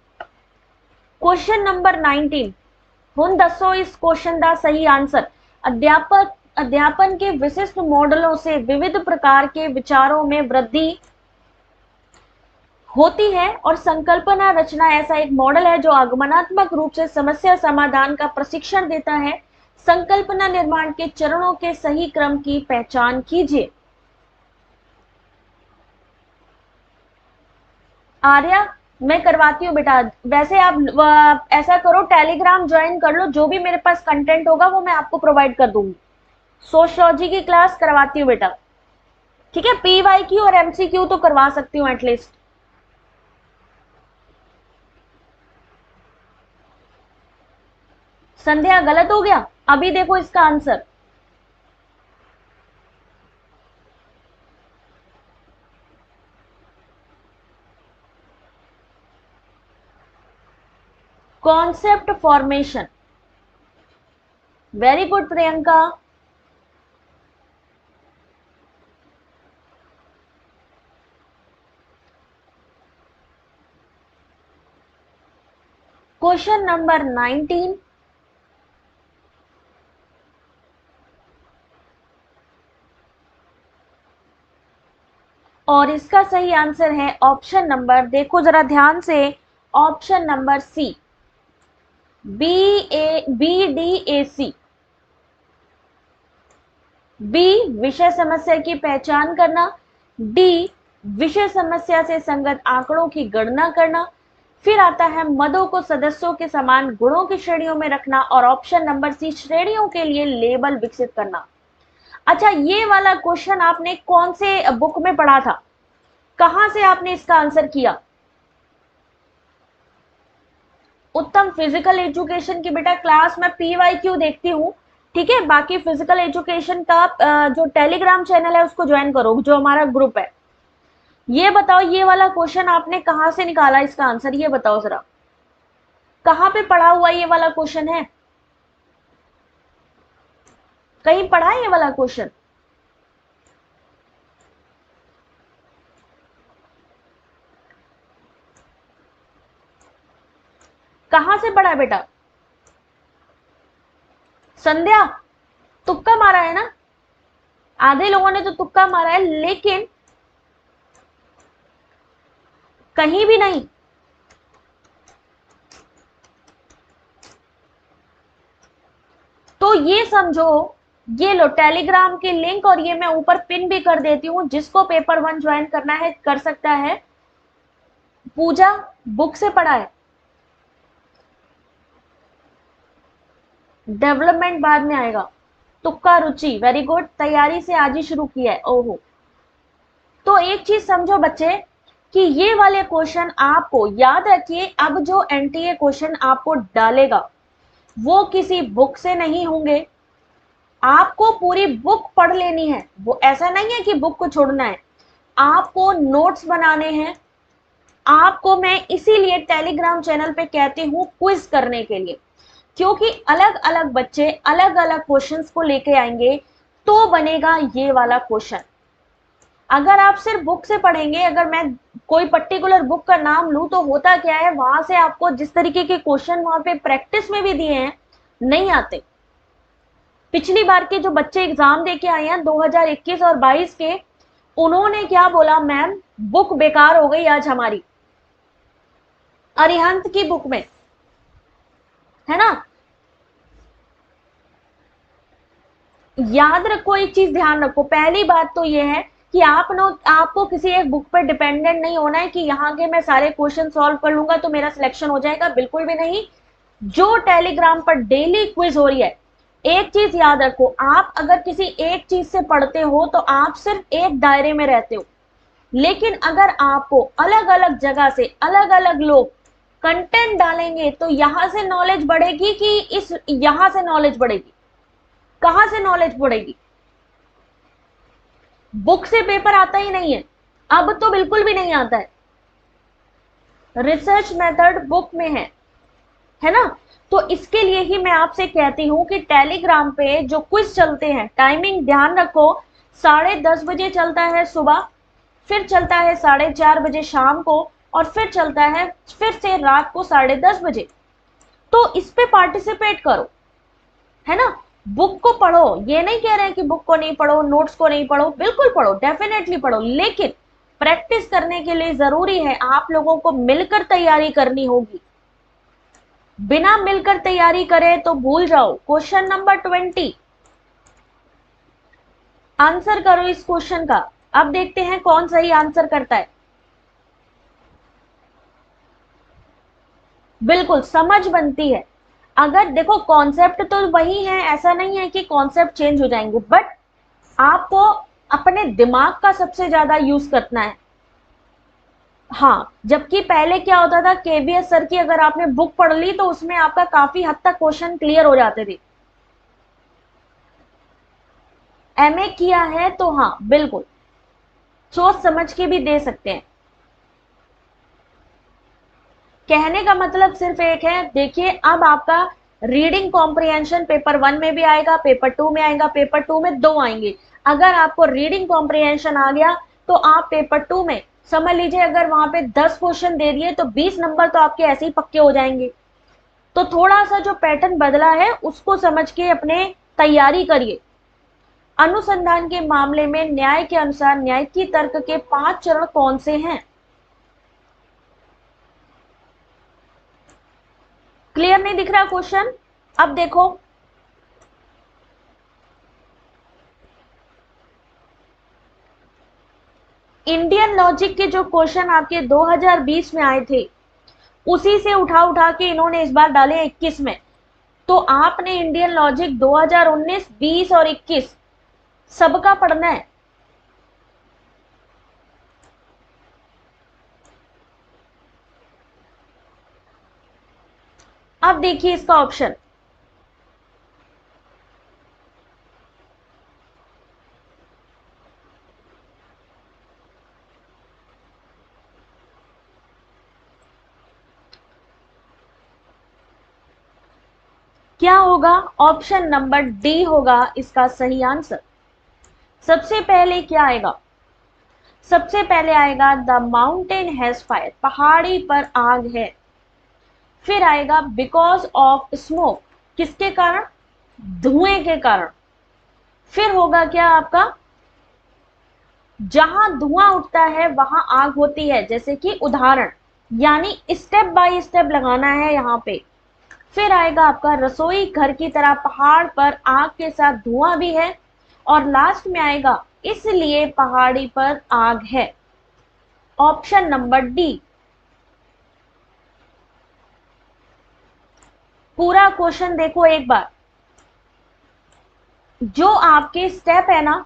क्वेश्चन नंबर 19 हुन दसो इस क्वेश्चन का सही आंसर। अध्यापक अध्यापन के विशिष्ट मॉडलों से विविध प्रकार के विचारों में वृद्धि होती है और संकल्पना रचना ऐसा एक मॉडल है जो आगमनात्मक रूप से समस्या समाधान का प्रशिक्षण देता है। संकल्पना निर्माण के चरणों के सही क्रम की पहचान कीजिए। आर्या मैं करवाती हूँ बेटा, वैसे आप ऐसा करो, टेलीग्राम ज्वाइन कर लो, जो भी मेरे पास कंटेंट होगा वो मैं आपको प्रोवाइड कर दूंगी। सोशियोलॉजी की क्लास करवाती हूँ बेटा, ठीक है। पीवाईक्यू और एमसीक्यू तो करवा सकती हूँ एटलीस्ट। संध्या गलत हो गया, अभी देखो इसका answer. Concept formation, very good Priyanka. Question number 19, और इसका सही आंसर है ऑप्शन नंबर, देखो जरा ध्यान से, option number C, BDAC। B, विषय समस्या की पहचान करना, डी, विषय समस्या से संगत आंकड़ों की गणना करना, फिर आता है मदों को सदस्यों के समान गुणों की श्रेणियों में रखना, और ऑप्शन नंबर सी, श्रेणियों के लिए लेबल विकसित करना। अच्छा, ये वाला क्वेश्चन आपने कौन से बुक में पढ़ा था, कहां से आपने इसका आंसर किया? उत्तम, फिजिकल एजुकेशन की बेटा क्लास में PYQ देखती हूँ, ठीक है। बाकी फिजिकल एजुकेशन का जो टेलीग्राम चैनल है उसको ज्वाइन करो, जो हमारा ग्रुप है। ये बताओ, ये वाला क्वेश्चन आपने कहां से निकाला इसका आंसर, ये बताओ जरा, कहां पे पढ़ा हुआ ये वाला क्वेश्चन है? कहीं पढ़ा है ये वाला क्वेश्चन? कहां से पढ़ा है बेटा? संध्या, तुक्का मारा है ना? आधे लोगों ने तो तुक्का मारा है, लेकिन कहीं भी नहीं। तो ये समझो, ये लो टेलीग्राम की लिंक, और ये मैं ऊपर पिन भी कर देती हूँ, जिसको पेपर 1 ज्वाइन करना है कर सकता है। पूजा, बुक से पढ़ा है? डेवलपमेंट बाद में आएगा। तुक्का, रुचि, वेरी गुड, तैयारी से आज ही शुरू किया है, ओहो। तो एक चीज समझो बच्चे, कि ये वाले क्वेश्चन आपको याद रखिए, अब जो NTA क्वेश्चन आपको डालेगा वो किसी बुक से नहीं होंगे, आपको पूरी बुक पढ़ लेनी है। वो ऐसा नहीं है कि बुक को छोड़ना है, आपको नोट्स बनाने हैं। आपको मैं इसीलिए टेलीग्राम चैनल पे कहती हूँ क्विज करने के लिए, क्योंकि अलग अलग बच्चे अलग अलग क्वेश्चंस को लेके आएंगे, तो बनेगा ये वाला क्वेश्चन। अगर आप सिर्फ बुक से पढ़ेंगे, अगर मैं कोई पर्टिकुलर बुक का नाम लूं, तो होता क्या है, वहां से आपको जिस तरीके के क्वेश्चन वहां पे प्रैक्टिस में भी दिए हैं, नहीं आते। पिछली बार के जो बच्चे एग्जाम देके आए हैं 2021 और 22 के, उन्होंने क्या बोला, मैम बुक बेकार हो गई आज हमारी, अरिहंत की बुक में, है ना। याद रखो, एक चीज ध्यान रखो, पहली बात तो ये है कि आपको किसी एक बुक पर डिपेंडेंट नहीं होना है कि यहाँ के मैं सारे क्वेश्चन सॉल्व कर लूंगा तो मेरा सिलेक्शन हो जाएगा, बिल्कुल भी नहीं। जो टेलीग्राम पर डेली क्विज हो रही है, एक चीज याद रखो, आप अगर किसी एक चीज से पढ़ते हो तो आप सिर्फ एक दायरे में रहते हो, लेकिन अगर आपको अलग अलग जगह से अलग अलग लोग कंटेंट डालेंगे, तो यहां से नॉलेज बढ़ेगी कि यहां से नॉलेज बढ़ेगी? कहां से नॉलेज बढ़ेगी? बुक से पेपर आता ही नहीं है, अब तो बिल्कुल भी नहीं आता है। रिसर्च मेथड बुक में है ना। तो इसके लिए ही मैं आपसे कहती हूं कि टेलीग्राम पे जो क्विज चलते हैं, टाइमिंग ध्यान रखो, 10:30 बजे चलता है सुबह, फिर चलता है 4:30 बजे शाम को, और फिर चलता है फिर से रात को 10:30 बजे। तो इस पे पार्टिसिपेट करो, है ना। बुक को पढ़ो, ये नहीं कह रहे हैं कि बुक को नहीं पढ़ो, नोट्स को नहीं पढ़ो, बिल्कुल पढ़ो, डेफिनेटली पढ़ो, लेकिन प्रैक्टिस करने के लिए जरूरी है आप लोगों को मिलकर तैयारी करनी होगी। बिना मिलकर तैयारी करे तो भूल जाओ। क्वेश्चन नंबर 20, आंसर करो इस क्वेश्चन का। अब देखते हैं कौन सही आंसर करता है। बिल्कुल समझ बनती है, अगर देखो कॉन्सेप्ट तो वही है, ऐसा नहीं है कि कॉन्सेप्ट चेंज हो जाएंगे, बट आपको अपने दिमाग का सबसे ज्यादा यूज करना है। हाँ, जबकि पहले क्या होता था, KVS सर की अगर आपने बुक पढ़ ली तो उसमें आपका काफी हद तक क्वेश्चन क्लियर हो जाते थे। MA किया है तो हाँ बिल्कुल सोच समझ के भी दे सकते हैं। कहने का मतलब सिर्फ एक है, देखिए अब आपका रीडिंग कॉम्प्रिहेंशन पेपर 1 में भी आएगा, पेपर 2 में आएगा, पेपर 2 में 2 आएंगे। अगर आपको रीडिंग कॉम्प्रिहेंशन आ गया तो आप पेपर 2 में समझ लीजिए, अगर वहां पे 10 क्वेश्चन दे दिए तो 20 नंबर तो आपके ऐसे ही पक्के हो जाएंगे। तो थोड़ा सा जो पैटर्न बदला है उसको समझ के अपने तैयारी करिए। अनुसंधान के मामले में न्याय के अनुसार न्यायिक तर्क के 5 चरण कौन से हैं? क्लियर नहीं दिख रहा क्वेश्चन? अब देखो, इंडियन लॉजिक के जो क्वेश्चन आपके 2020 में आए थे उसी से उठा उठा के इन्होंने इस बार डाले 21 में। तो आपने इंडियन लॉजिक 2019, 20 और 21 सबका पढ़ना है। अब देखिए इसका ऑप्शन, क्या होगा? ऑप्शन नंबर डी होगा इसका सही आंसर। सबसे पहले क्या आएगा? सबसे पहले आएगा द माउंटेन हैज फायर, पहाड़ी पर आग है। फिर आएगा बिकॉज ऑफ स्मोक, किसके कारण? धुएं के कारण। फिर होगा क्या आपका, जहां धुआं उठता है वहां आग होती है, जैसे कि उदाहरण, यानी स्टेप बाय स्टेप लगाना है यहां पे। फिर आएगा आपका रसोई घर की तरह पहाड़ पर आग के साथ धुआं भी है। और लास्ट में आएगा इसलिए पहाड़ी पर आग है। Option number D. पूरा क्वेश्चन देखो एक बार। जो आपके स्टेप है ना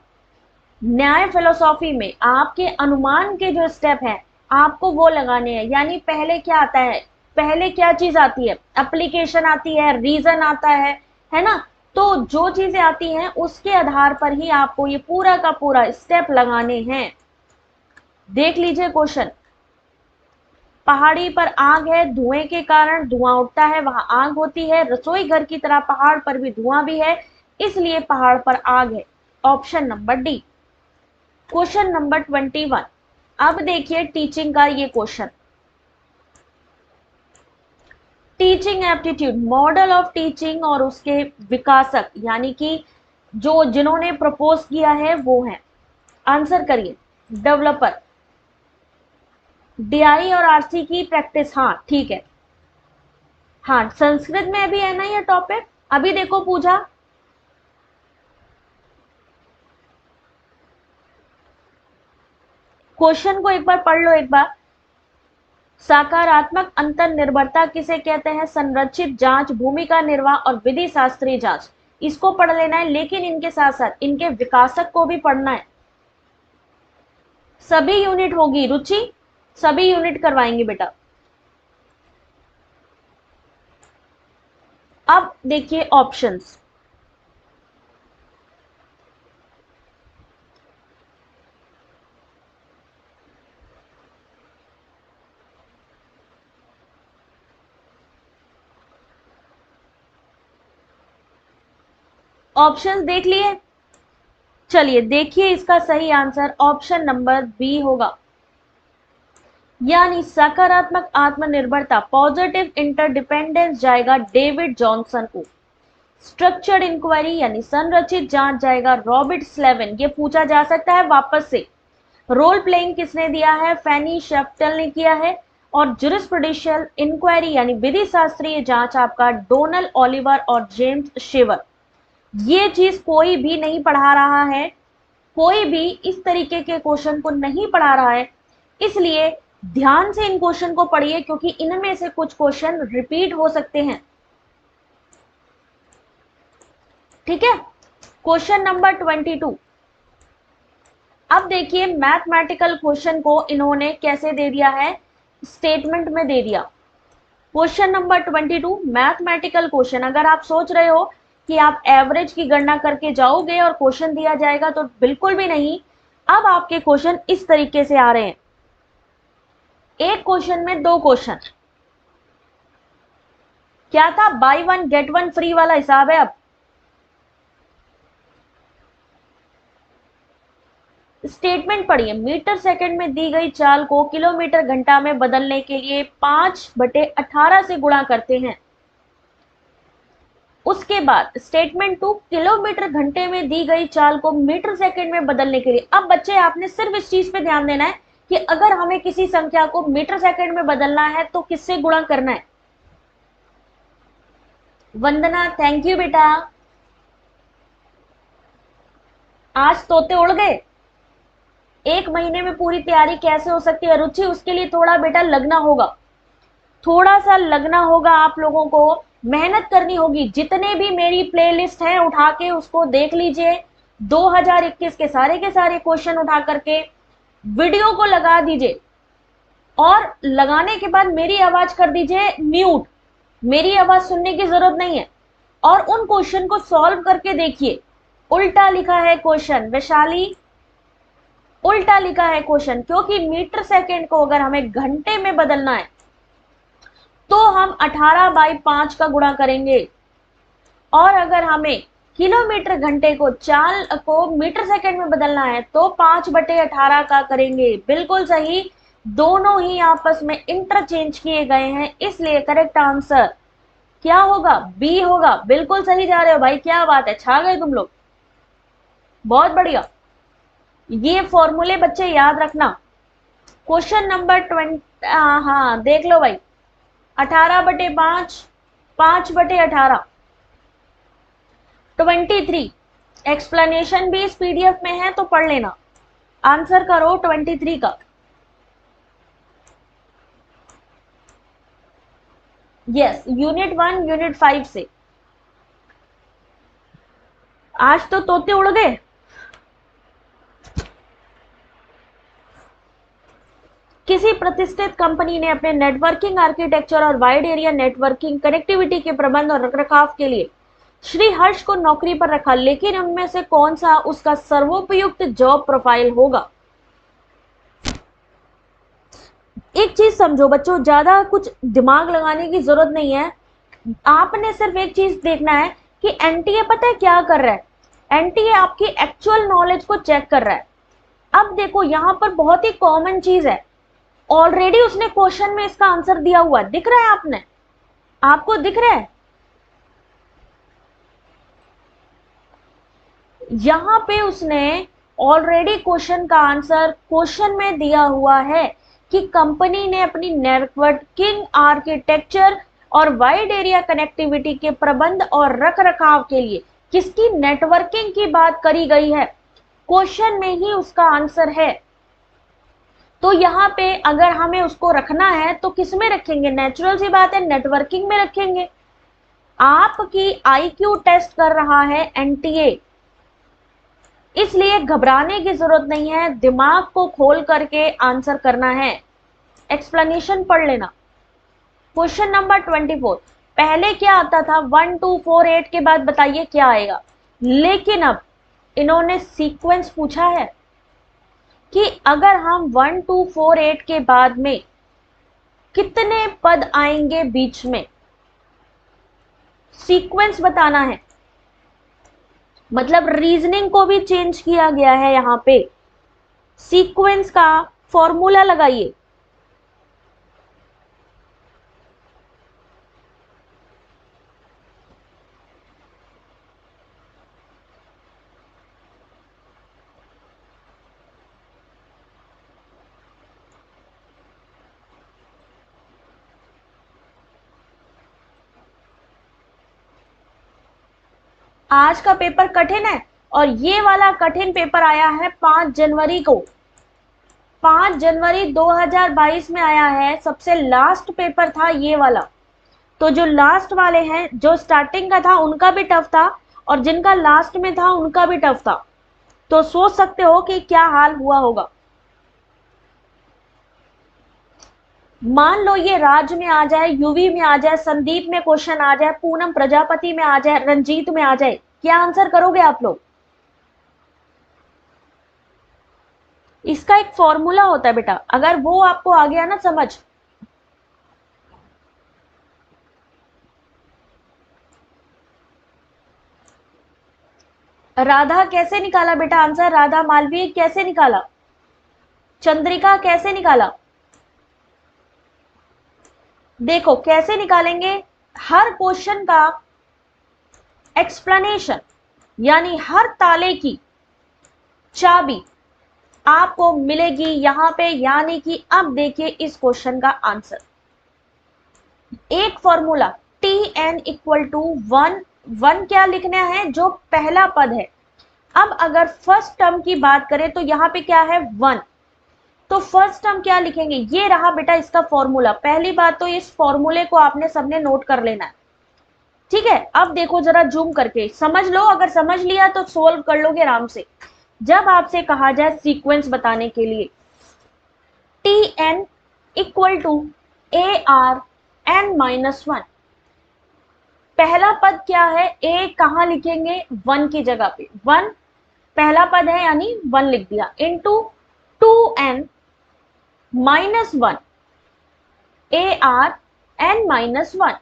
न्याय फिलोसॉफी में, आपके अनुमान के जो स्टेप हैं आपको वो लगाने हैं। यानी पहले क्या आता है, पहले क्या चीज आती है? एप्लीकेशन आती है, रीजन आता है ना? तो जो चीजें आती हैं उसके आधार पर ही आपको ये पूरा का पूरा स्टेप लगाने हैं। देख लीजिए क्वेश्चन, पहाड़ी पर आग है, धुएं के कारण धुआं उठता है वहां आग होती है। रसोई घर की तरह पहाड़ पर भी धुआं भी है, इसलिए पहाड़ पर आग है। Option number D. Question number 21। अब देखिए टीचिंग का ये question, teaching aptitude, model of teaching और उसके विकासक यानी कि जो जिन्होंने प्रपोज किया है वो है। आंसर करिए। डेवलपर, डीआई और आरसी की प्रैक्टिस, हाँ ठीक है। हाँ, संस्कृत में भी है ना ये टॉपिक, अभी देखो पूछा। क्वेश्चन को एक बार पढ़ लो एक बार। सकारात्मक अंतर निर्भरता किसे कहते हैं? संरचित जांच, भूमिका निर्वाह और विधि शास्त्रीय जांच। इसको पढ़ लेना है, लेकिन इनके साथ साथ इनके विकासक को भी पढ़ना है। सभी यूनिट होगी रुचि, सभी यूनिट करवाएंगे बेटा। अब देखिए ऑप्शंस, ऑप्शंस देख लिए? चलिए देखिए इसका सही आंसर ऑप्शन नंबर बी होगा, यानी सकारात्मक आत्मनिर्भरता, पॉजिटिव इंटरडिपेंडेंस जाएगा डेविड जॉनसन को। स्ट्रक्चर्ड इंक्वायरी यानी संरचित जांच जाएगा रॉबर्ट स्लेवन। ये पूछा जा सकता है वापस से। रोल प्लेइंग किसने दिया है? फैनी शेफ्टल ने किया है। और जुरिस्प्रूडेंशियल इंक्वायरी यानी विधि शास्त्रीय जांच आपका डोनल ओलिवर और जेम्स शेवर। ये चीज कोई भी नहीं पढ़ा रहा है, कोई भी इस तरीके के क्वेश्चन को नहीं पढ़ा रहा है, इसलिए ध्यान से इन क्वेश्चन को पढ़िए क्योंकि इनमें से कुछ क्वेश्चन रिपीट हो सकते हैं। ठीक है, क्वेश्चन नंबर 22। अब देखिए मैथमेटिकल क्वेश्चन को इन्होंने कैसे दे दिया है, स्टेटमेंट में दे दिया। Question number 22 mathematical question. अगर आप सोच रहे हो कि आप एवरेज की गणना करके जाओगे और क्वेश्चन दिया जाएगा, तो बिल्कुल भी नहीं। अब आपके क्वेश्चन इस तरीके से आ रहे हैं, एक क्वेश्चन में दो क्वेश्चन। क्या था? By one get one free वाला हिसाब है। अब स्टेटमेंट पढ़िए, मीटर सेकंड में दी गई चाल को किलोमीटर घंटा में बदलने के लिए 5/18 से गुणा करते हैं। उसके बाद स्टेटमेंट 2, किलोमीटर घंटे में दी गई चाल को मीटर सेकंड में बदलने के लिए। अब बच्चे आपने सिर्फ इस चीज पे ध्यान देना है कि अगर हमें किसी संख्या को मीटर सेकंड में बदलना है तो किससे गुणा करना है। वंदना, थैंक यू बेटा। आज तोते उड़ गए। एक महीने में पूरी तैयारी कैसे हो सकती है रुचि? उसके लिए थोड़ा बेटा लगना होगा, थोड़ा सा लगना होगा, आप लोगों को मेहनत करनी होगी। जितने भी मेरी प्लेलिस्ट है उठा के उसको देख लीजिए, 2021 के सारे क्वेश्चन उठा करके वीडियो को लगा दीजिए और लगाने के बाद मेरी आवाज कर दीजिए म्यूट, मेरी आवाज सुनने की जरूरत नहीं है, और उन क्वेश्चन को सॉल्व करके देखिए। उल्टा लिखा है क्वेश्चन, वैशाली उल्टा लिखा है क्वेश्चन, क्योंकि मीटर सेकंड को अगर हमें घंटे में बदलना है तो हम 18/5 का गुणा करेंगे, और अगर हमें किलोमीटर घंटे को चाल को मीटर सेकंड में बदलना है तो 5/18 का करेंगे। बिल्कुल सही, दोनों ही आपस में इंटरचेंज किए गए हैं, इसलिए करेक्ट आंसर क्या होगा? बी होगा। बिल्कुल सही जा रहे हो भाई, क्या बात है, छा गए तुम लोग, बहुत बढ़िया। ये फॉर्मूले बच्चे याद रखना। क्वेश्चन नंबर 20, हाँ देख लो भाई, 18/5, 5/18, 23। एक्सप्लेनेशन भी इस पीडीएफ में है तो पढ़ लेना। आंसर करो 23 का। यस, यूनिट 1 यूनिट 5 से। आज तो तोते उड़ गए। किसी प्रतिष्ठित कंपनी ने अपने नेटवर्किंग आर्किटेक्चर और वाइड एरिया नेटवर्किंग कनेक्टिविटी के प्रबंध और रखरखाव के लिए श्री हर्ष को नौकरी पर रखा, लेकिन उनमें से कौन सा उसका सर्वोपयुक्त जॉब प्रोफाइल होगा? एक चीज समझो बच्चों, ज्यादा कुछ दिमाग लगाने की जरूरत नहीं है, आपने सिर्फ एक चीज देखना है कि एनटीए पता है क्या कर रहा है? एनटीए आपकी एक्चुअल नॉलेज को चेक कर रहा है। अब देखो यहां पर बहुत ही कॉमन चीज है, ऑलरेडी उसने क्वेश्चन में इसका आंसर दिया हुआ है, दिख रहा है आपने, आपको दिख रहा है? यहां पे उसने ऑलरेडी क्वेश्चन का आंसर क्वेश्चन में दिया हुआ है कि कंपनी ने अपनी नेटवर्किंग आर्किटेक्चर और वाइड एरिया कनेक्टिविटी के प्रबंध और रखरखाव के लिए किसकी नेटवर्किंग की बात करी गई है, क्वेश्चन में ही उसका आंसर है। तो यहाँ पे अगर हमें उसको रखना है तो किस में रखेंगे? नेचुरल सी बात है, नेटवर्किंग में रखेंगे। आपकी आईक्यू टेस्ट कर रहा है एनटीए, इसलिए घबराने की जरूरत नहीं है, दिमाग को खोल करके आंसर करना है। एक्सप्लेनेशन पढ़ लेना। क्वेश्चन नंबर 24, पहले क्या आता था? 1 2 4 8 के बाद बताइए क्या आएगा, लेकिन अब इन्होंने सीक्वेंस पूछा है कि अगर हम 1 2 4 8 के बाद में कितने पद आएंगे बीच में, सीक्वेंस बताना है। मतलब रीजनिंग को भी चेंज किया गया है, यहां पे सीक्वेंस का फॉर्मूला लगाइए। आज का पेपर कठिन है, और ये वाला कठिन पेपर आया है 5 जनवरी को, 5 जनवरी 2022 में आया है, सबसे लास्ट पेपर था ये वाला। तो जो लास्ट वाले हैं, जो स्टार्टिंग का था उनका भी टफ था, और जिनका लास्ट में था उनका भी टफ था। तो सोच सकते हो कि क्या हाल हुआ होगा। मान लो ये राज में आ जाए, यूवी में आ जाए, संदीप में क्वेश्चन आ जाए, पूनम प्रजापति में आ जाए, रंजीत में आ जाए, क्या आंसर करोगे आप लोग? इसका एक फॉर्मूला होता है बेटा, अगर वो आपको आ गया ना समझ, राधा कैसे निकाला बेटा आंसर? राधा मालवीय कैसे निकाला? चंद्रिका कैसे निकाला? देखो कैसे निकालेंगे, हर क्वेश्चन का एक्सप्लेनेशन यानी हर ताले की चाबी आपको मिलेगी यहां पे, यानी कि अब देखिए इस क्वेश्चन का आंसर। एक फॉर्मूला Tn इक्वल टू 1, 1 क्या लिखना है, जो पहला पद है। अब अगर फर्स्ट टर्म की बात करें तो यहां पे क्या है 1, तो फर्स्ट टर्म क्या लिखेंगे, ये रहा बेटा इसका फॉर्मूला। पहली बात तो इस फॉर्मूले को आपने सबने नोट कर लेना है, ठीक है। अब देखो जरा जूम करके समझ लो, अगर समझ लिया तो सोल्व कर लोगे आराम से। जब आपसे कहा जाए सीक्वेंस बताने के लिए Tn इक्वल टू ARn-1, पहला पद क्या है, a कहां लिखेंगे 1 की जगह पे, 1 पहला पद है यानी 1 लिख दिया, इंटू 2n-1 ARn-1,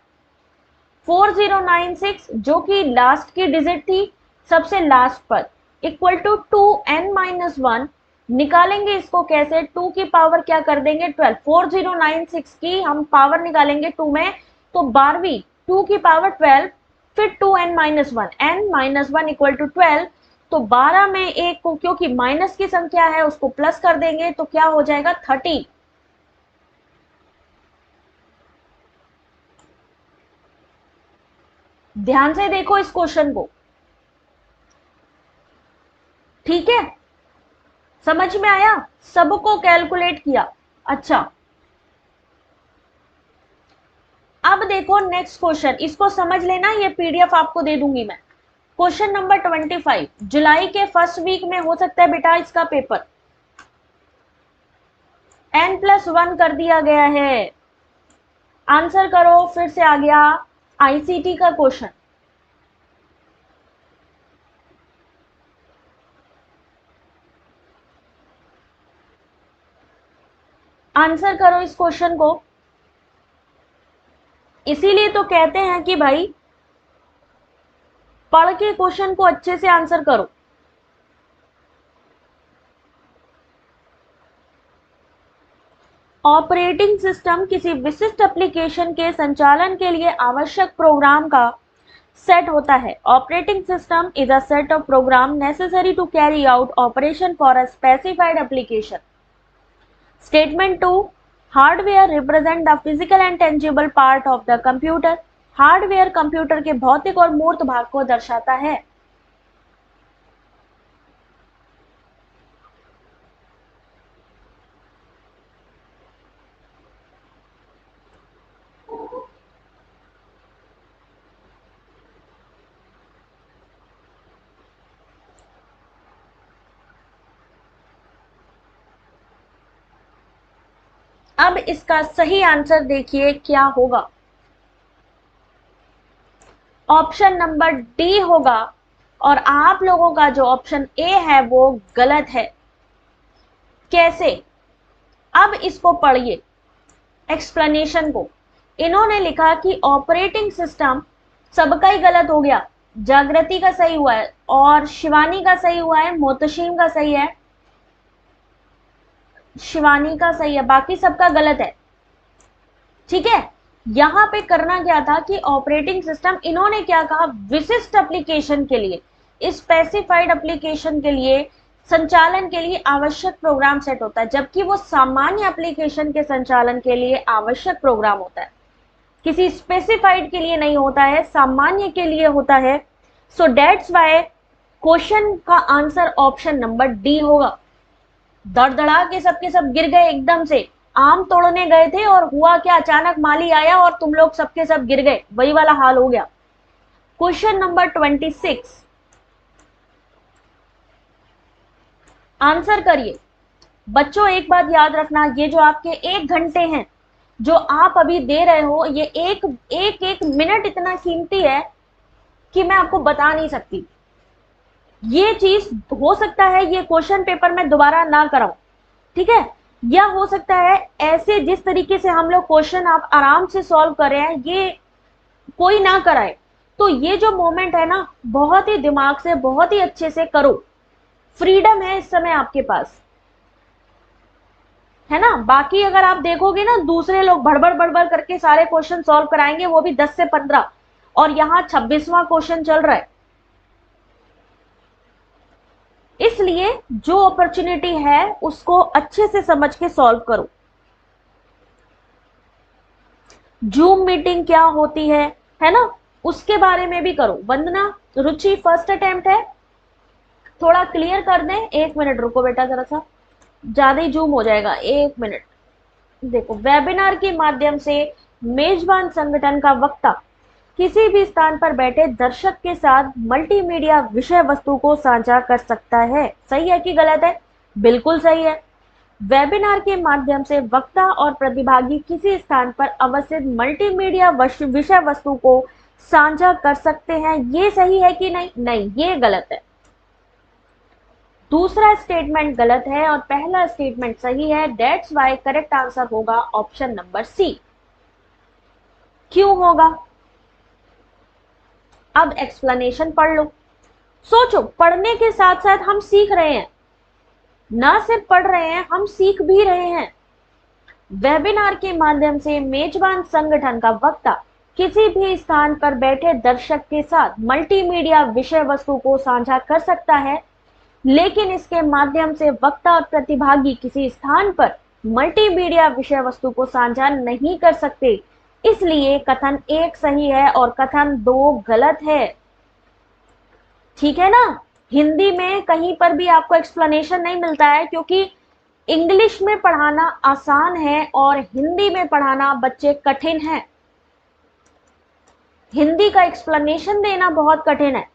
4096 जो कि लास्ट की डिजिट थी, सबसे लास्ट पद, इक्वल टू 2n-1, निकालेंगे इसको कैसे, 2 की पावर क्या कर देंगे 12, 4096 की हम पावर निकालेंगे 2 में तो 12वीं, 2 की पावर 12, फिर 2n-1, n-1 इक्वल टू 12, तो 12 में एक को क्योंकि माइनस की संख्या है उसको प्लस कर देंगे तो क्या हो जाएगा 30। ध्यान से देखो इस क्वेश्चन को, ठीक है, समझ में आया, सबको कैलकुलेट किया। अच्छा अब देखो नेक्स्ट क्वेश्चन, इसको समझ लेना, ये पीडीएफ आपको दे दूंगी मैं। क्वेश्चन नंबर 25, जुलाई के फर्स्ट वीक में हो सकता है बेटा इसका पेपर, n+1 कर दिया गया है। आंसर करो, फिर से आ गया आईसीटी का क्वेश्चन। आंसर करो इस क्वेश्चन को, इसीलिए तो कहते हैं कि भाई पढ़ के क्वेश्चन को अच्छे से आंसर करो। ऑपरेटिंग सिस्टम किसी विशिष्ट एप्लीकेशन के संचालन के लिए आवश्यक प्रोग्राम का सेट होता है। Operating system is a set of program necessary to carry out operation for a specified application. Statement 2, hardware represent the physical and tangible part of the computer. Hardware computer के भौतिक और मूर्त भाग को दर्शाता है। अब इसका सही आंसर देखिए क्या होगा, ऑप्शन नंबर डी होगा, और आप लोगों का जो ऑप्शन ए है वो गलत है। कैसे, अब इसको पढ़िए एक्सप्लेनेशन को। इन्होंने लिखा कि ऑपरेटिंग सिस्टम, सबका ही गलत हो गया, जागृति का सही हुआ है और शिवानी का सही हुआ है, मोतशीम का सही है, शिवानी का सही है, बाकी सबका गलत है, ठीक है। यहां पे करना क्या था कि ऑपरेटिंग सिस्टम, इन्होंने क्या कहा, विशिष्ट एप्लीकेशन के लिए, स्पेसिफाइड एप्लीकेशन के लिए, संचालन के लिए आवश्यक प्रोग्राम सेट होता है, जबकि वो सामान्य एप्लीकेशन के संचालन के लिए आवश्यक प्रोग्राम होता है, किसी स्पेसिफाइड के लिए नहीं होता है, सामान्य के लिए होता है। सो दैट्स व्हाई क्वेश्चन का आंसर ऑप्शन नंबर डी होगा। धड़धड़ा के सब गिर गए एकदम से, आम तोड़ने गए थे और हुआ क्या, अचानक माली आया और तुम लोग सबके सब गिर गए, वही वाला हाल हो गया। क्वेश्चन नंबर 26, आंसर करिए बच्चों। एक बात याद रखना, ये जो आपके 1 घंटे हैं जो आप अभी दे रहे हो, ये एक मिनट इतना कीमती है कि मैं आपको बता नहीं सकती। ये चीज हो सकता है ये क्वेश्चन पेपर में दोबारा ना कराऊं, ठीक है, या हो सकता है ऐसे जिस तरीके से हम लोग क्वेश्चन आप आराम से सॉल्व कर रहे हैं ये कोई ना कराए। तो ये जो मोमेंट है ना, बहुत ही दिमाग से, बहुत ही अच्छे से करो, फ्रीडम है इस समय आपके पास, है ना। बाकी अगर आप देखोगे ना, दूसरे लोग भड़बड़ भड़बड़ करके सारे क्वेश्चन सॉल्व कराएंगे, वो भी 10 से 15, और यहां 26वां क्वेश्चन चल रहा है। इसलिए जो अपॉर्चुनिटी है उसको अच्छे से समझ के सॉल्व करो। जूम मीटिंग क्या होती है ना, उसके बारे में भी करो। वंदना, रुचि फर्स्ट अटेम्प्ट है, थोड़ा क्लियर कर दें। 1 मिनट रुको बेटा, जरा सा ज्यादा ही जूम हो जाएगा। 1 मिनट। देखो, वेबिनार के माध्यम से मेजबान संगठन का वक्ता किसी भी स्थान पर बैठे दर्शक के साथ मल्टीमीडिया विषय वस्तु को साझा कर सकता है। सही है कि गलत है? बिल्कुल सही है। वेबिनार के माध्यम से वक्ता और प्रतिभागी किसी स्थान पर अवस्थित मल्टीमीडिया विषय वस्तु को साझा कर सकते हैं। ये सही है कि नहीं? नहीं, ये गलत है। दूसरा स्टेटमेंट गलत है और पहला स्टेटमेंट सही है। दैट्स वाई करेक्ट आंसर होगा ऑप्शन नंबर सी। क्यों होगा? अब एक्सप्लेनेशन पढ़ लो। सोचो, पढ़ने के साथ साथ हम सीख रहे हैं, ना सिर्फ पढ़ रहे हैं, हम सीख भी रहे हैं। वेबिनार के माध्यम से मेजबान संगठन का वक्ता किसी भी स्थान पर बैठे दर्शक के साथ मल्टीमीडिया विषय वस्तु को साझा कर सकता है, लेकिन इसके माध्यम से वक्ता और प्रतिभागी किसी स्थान पर मल्टीमीडिया विषय वस्तु को साझा नहीं कर सकते। इसलिए कथन 1 सही है और कथन 2 गलत है। ठीक है ना? हिंदी में कहीं पर भी आपको एक्सप्लेनेशन नहीं मिलता है, क्योंकि इंग्लिश में पढ़ाना आसान है और हिंदी में पढ़ाना बच्चे कठिन है। हिंदी का एक्सप्लेनेशन देना बहुत कठिन है।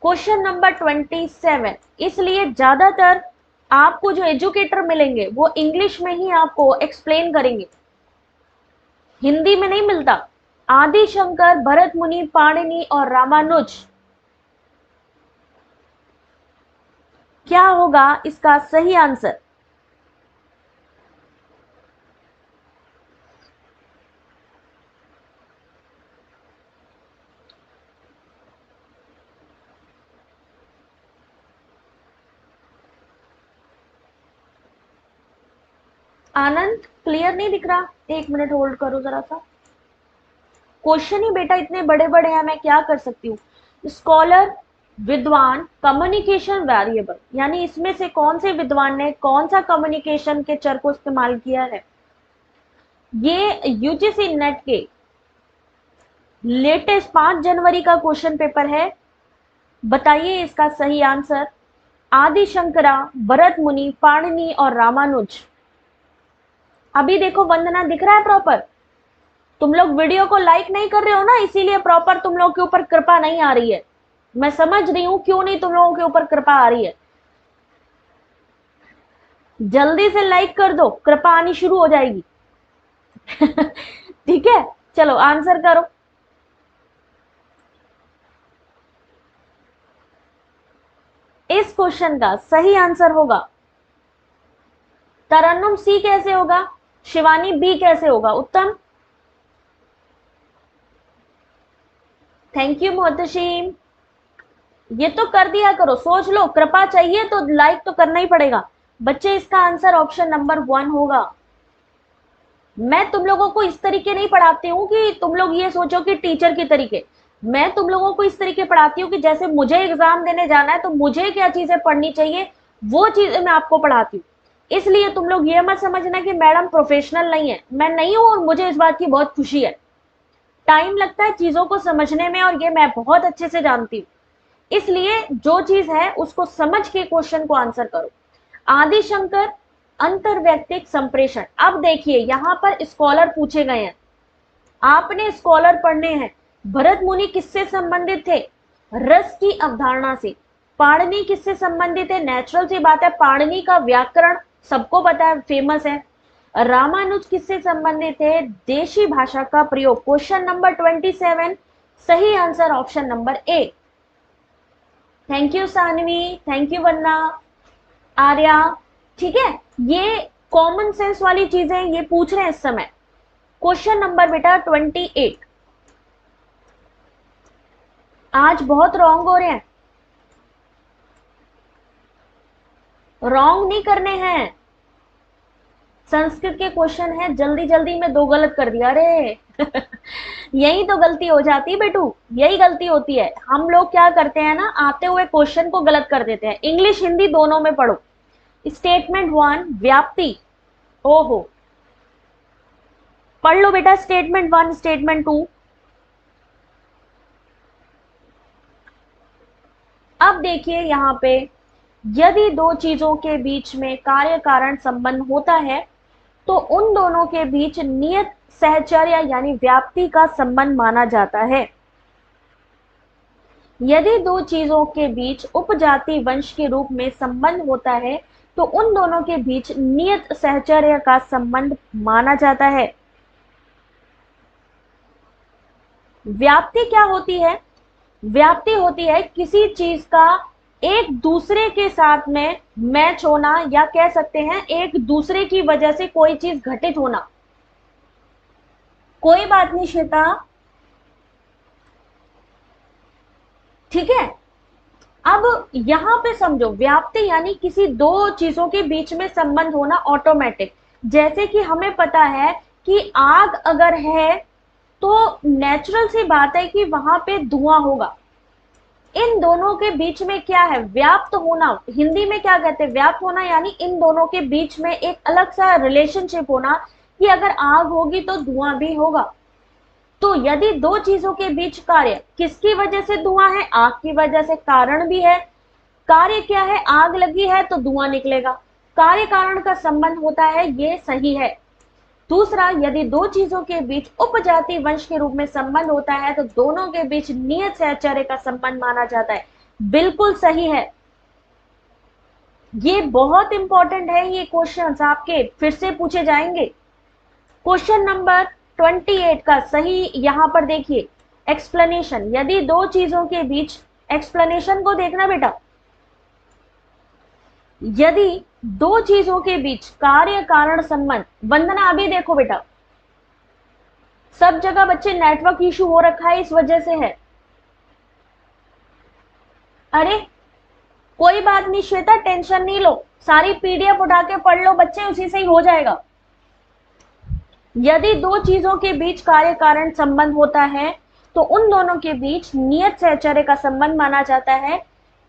क्वेश्चन नंबर 27, इसलिए ज्यादातर आपको जो एजुकेटर मिलेंगे वो इंग्लिश में ही आपको एक्सप्लेन करेंगे, हिंदी में नहीं मिलता। आदि शंकर, भरत मुनि, पाणिनि और रामानुज, क्या होगा इसका सही आंसर? आनंद, क्लियर नहीं दिख रहा? 1 मिनट होल्ड करो जरा सा। क्वेश्चन ही बेटा इतने बड़े बड़े हैं, मैं क्या कर सकती हूँ। स्कॉलर, विद्वान, कम्युनिकेशन वेरिएबल, यानी इसमें से कौन से विद्वान ने कौन सा कम्युनिकेशन के चर को इस्तेमाल किया है? ये यूजीसी नेट के लेटेस्ट 5 जनवरी का क्वेश्चन पेपर है। बताइए इसका सही आंसर। आदि शंकरा, भरत मुनि, पाणिनि और रामानुज। अभी देखो वंदना, दिख रहा है प्रॉपर? तुम लोग वीडियो को लाइक नहीं कर रहे हो ना, इसीलिए प्रॉपर तुम लोग के ऊपर कृपा नहीं आ रही है। मैं समझ रही हूं क्यों नहीं तुम लोगों के ऊपर कृपा आ रही है। जल्दी से लाइक कर दो, कृपा आनी शुरू हो जाएगी। ठीक है, चलो आंसर करो। इस क्वेश्चन का सही आंसर होगा तरन्नुम, सी कैसे होगा? शिवानी, बी कैसे होगा? उत्तम, थैंक यू मोहतशीम। ये तो कर दिया करो, सोच लो, कृपा चाहिए तो लाइक तो करना ही पड़ेगा। बच्चे, इसका आंसर ऑप्शन नंबर 1 होगा। मैं तुम लोगों को इस तरीके नहीं पढ़ाती हूँ कि तुम लोग ये सोचो कि टीचर की तरीके। मैं तुम लोगों को इस तरीके पढ़ाती हूँ कि जैसे मुझे एग्जाम देने जाना है तो मुझे क्या चीजें पढ़नी चाहिए, वो चीजें मैं आपको पढ़ाती हूँ। इसलिए तुम लोग ये मत समझना कि मैडम प्रोफेशनल नहीं है। मैं नहीं हूँ और मुझे इस बात की बहुत खुशी है। टाइम लगता है चीजों को समझने में और ये मैं बहुत अच्छे से जानती हूँ। इसलिए जो चीज है उसको समझ के क्वेश्चन को आंसर करो। आदिशंकर, अंतरवैयक्तिक संप्रेषण। अब देखिए, यहां पर स्कॉलर पूछे गए हैं, आपने स्कॉलर पढ़ने हैं। भरत मुनि किससे संबंधित थे? रस की अवधारणा से। पाणिनि किससे संबंधित है? नेचुरल सी बात है, पाणिनि का व्याकरण सबको पता है, फेमस है। रामानुज किससे संबंधित है? देशी भाषा का प्रयोग। क्वेश्चन नंबर 27, सही answer option number A. Thank you Sanvi, thank you वन्ना, आर्या। ठीक है, ये कॉमन सेंस वाली चीजें ये पूछ रहे हैं इस समय। क्वेश्चन नंबर बेटा 28। आज बहुत रॉन्ग हो रहे हैं, रॉन्ग नहीं करने हैं। संस्कृत के क्वेश्चन है, जल्दी जल्दी में 2 गलत कर दिया। अरे यही तो गलती हो जाती है बेटू, यही गलती होती है। हम लोग क्या करते हैं ना, आते हुए क्वेश्चन को गलत कर देते हैं। इंग्लिश हिंदी दोनों में पढ़ो। स्टेटमेंट 1 व्याप्ति, ओहो, पढ़ लो बेटा स्टेटमेंट 1 स्टेटमेंट 2। अब देखिए यहां पे, यदि दो चीजों के बीच में कार्य कारण संबंध होता है तो उन दोनों के बीच नियत सहचर्य यानी व्याप्ति का संबंध माना जाता है। यदि दो चीजों के बीच उपजाति वंश के रूप में संबंध होता है तो उन दोनों के बीच नियत सहचर्य का संबंध माना जाता है। व्याप्ति क्या होती है? व्याप्ति होती है किसी चीज का एक दूसरे के साथ में मैच होना, या कह सकते हैं एक दूसरे की वजह से कोई चीज घटित होना। कोई बात नहीं श्वेता, ठीक है। अब यहां पे समझो, व्याप्ति यानी किसी दो चीजों के बीच में संबंध होना ऑटोमेटिक। जैसे कि हमें पता है कि आग अगर है तो नेचुरल सी बात है कि वहां पे धुआं होगा। इन दोनों के बीच में क्या है? व्याप्त होना। हिंदी में क्या कहते हैं? व्याप्त होना, यानी इन दोनों के बीच में एक अलग सा रिलेशनशिप होना कि अगर आग होगी तो धुआं भी होगा। तो यदि दो चीजों के बीच कार्य, किसकी वजह से धुआं है? आग की वजह से, कारण भी है। कार्य क्या है? आग लगी है तो धुआं निकलेगा। कार्य कारण का संबंध होता है, ये सही है। दूसरा, यदि दो चीजों के बीच उपजाति वंश के रूप में संबंध होता है तो दोनों के बीच नियत सहचर्य का संबंध माना जाता है। बिल्कुल सही है। ये बहुत इंपॉर्टेंट है, ये क्वेश्चंस आपके फिर से पूछे जाएंगे। क्वेश्चन नंबर 28 का सही यहां पर देखिए, एक्सप्लेनेशन। यदि दो चीजों के बीच, एक्सप्लेनेशन को देखना बेटा, यदि दो चीजों के बीच कार्य कारण संबंध, वंदना अभी देखो बेटा, सब जगह बच्चे नेटवर्क इशू हो रखा है, इस वजह से है। अरे कोई बात नहीं श्वेता, टेंशन नहीं लो, सारी पीडीएफ उठा के पढ़ लो बच्चे, उसी से ही हो जाएगा। यदि दो चीजों के बीच कार्य कारण संबंध होता है तो उन दोनों के बीच नियत सहचर्य का संबंध माना जाता है,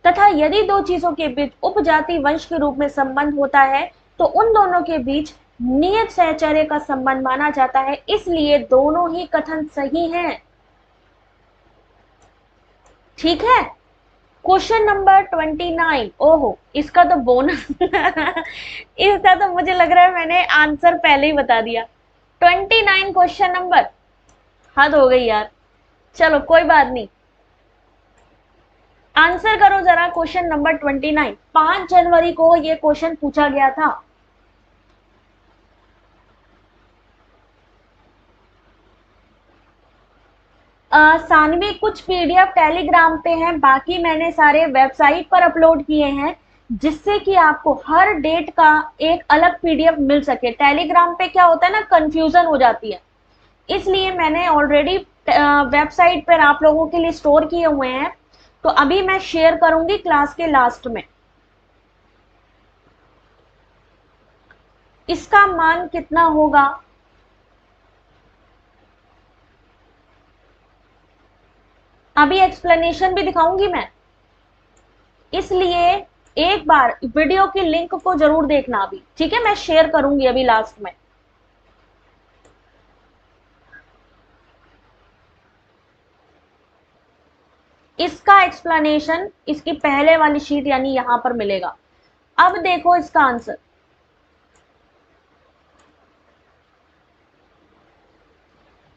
तथा यदि दो चीजों के बीच उपजाति वंश के रूप में संबंध होता है तो उन दोनों के बीच नियत सहचर्य का संबंध माना जाता है। इसलिए दोनों ही कथन सही हैं। ठीक है। क्वेश्चन नंबर 29, ओहो इसका तो बोनस इसका तो मुझे लग रहा है मैंने आंसर पहले ही बता दिया। 29 क्वेश्चन नंबर, हद हो गई यार, चलो कोई बात नहीं। आंसर करो जरा क्वेश्चन नंबर 29। 5 जनवरी को ये क्वेश्चन पूछा गया था। सानवी कुछ पीडीएफ टेलीग्राम पे हैं, बाकी मैंने सारे वेबसाइट पर अपलोड किए हैं, जिससे कि आपको हर डेट का एक अलग पीडीएफ मिल सके। टेलीग्राम पे क्या होता है ना, कंफ्यूजन हो जाती है, इसलिए मैंने ऑलरेडी वेबसाइट पर आप लोगों के लिए स्टोर किए हुए हैं। तो अभी मैं शेयर करूंगी क्लास के लास्ट में। इसका मान कितना होगा? अभी एक्सप्लेनेशन भी दिखाऊंगी मैं, इसलिए एक बार वीडियो की लिंक को जरूर देखना अभी, ठीक है। मैं शेयर करूंगी अभी लास्ट में। इसका एक्सप्लेनेशन इसकी पहले वाली शीट यानी यहां पर मिलेगा। अब देखो इसका आंसर।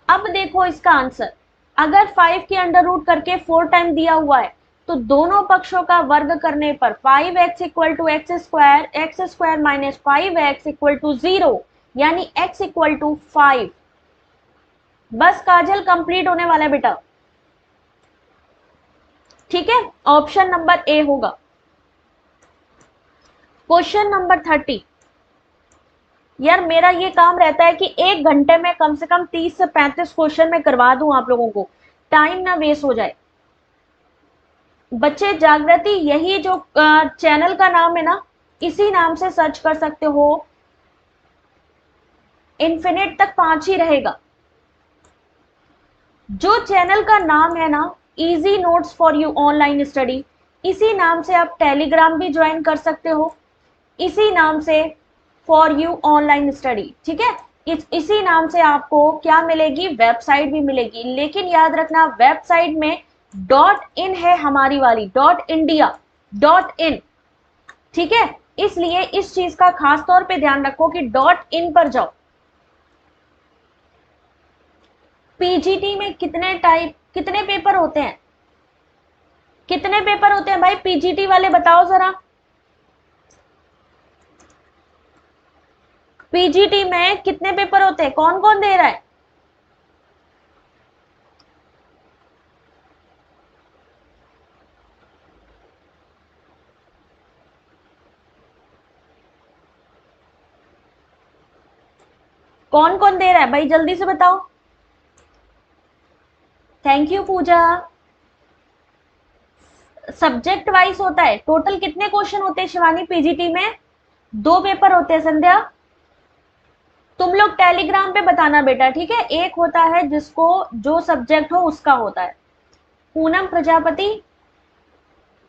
अब देखो इसका आंसर, अगर 5 के अंडर रूट करके 4 टाइम दिया हुआ है तो दोनों पक्षों का वर्ग करने पर 5x equal to x square minus 5x equal to 0, यानी x इक्वल टू 5। बस काजल कंप्लीट होने वाला है बेटा, ठीक है। ऑप्शन नंबर ए होगा। Question number 30। यार मेरा ये काम रहता है कि 1 घंटे में कम से कम 30 से 35 क्वेश्चन में करवा दूं आप लोगों को, टाइम ना वेस्ट हो जाए। बच्चे जागृति, यही जो चैनल का नाम है ना, इसी नाम से सर्च कर सकते हो, इन्फिनिट तक 5 ही रहेगा। जो चैनल का नाम है ना easy notes for you online study, इसी नाम से आप टेलीग्राम भी ज्वाइन कर सकते हो, इसी नाम से फॉर यू ऑनलाइन स्टडी, ठीक है। इसी नाम से आपको क्या मिलेगी, वेबसाइट भी मिलेगी, लेकिन याद रखना वेबसाइट में .in है हमारी वाली, .india, .in, ठीक है। इसलिए इस चीज का खास तौर पे ध्यान रखो कि .in पर जाओ। पीजीटी में कितने पेपर होते हैं, कितने पेपर होते हैं भाई पीजीटी वाले, बताओ जरा। पीजीटी में कितने पेपर होते हैं, कौन कौन दे रहा है? कौन कौन दे रहा है भाई, जल्दी से बताओ। Thank you Pooja. Subject wise होता है। टोटल कितने क्वेश्चन होते हैं शिवानी पीजीटी में? 2 पेपर होते हैं संध्या। तुम लोग टेलीग्राम पे बताना बेटा, ठीक है। एक होता है जिसको जो सब्जेक्ट हो उसका होता है। पूनम प्रजापति,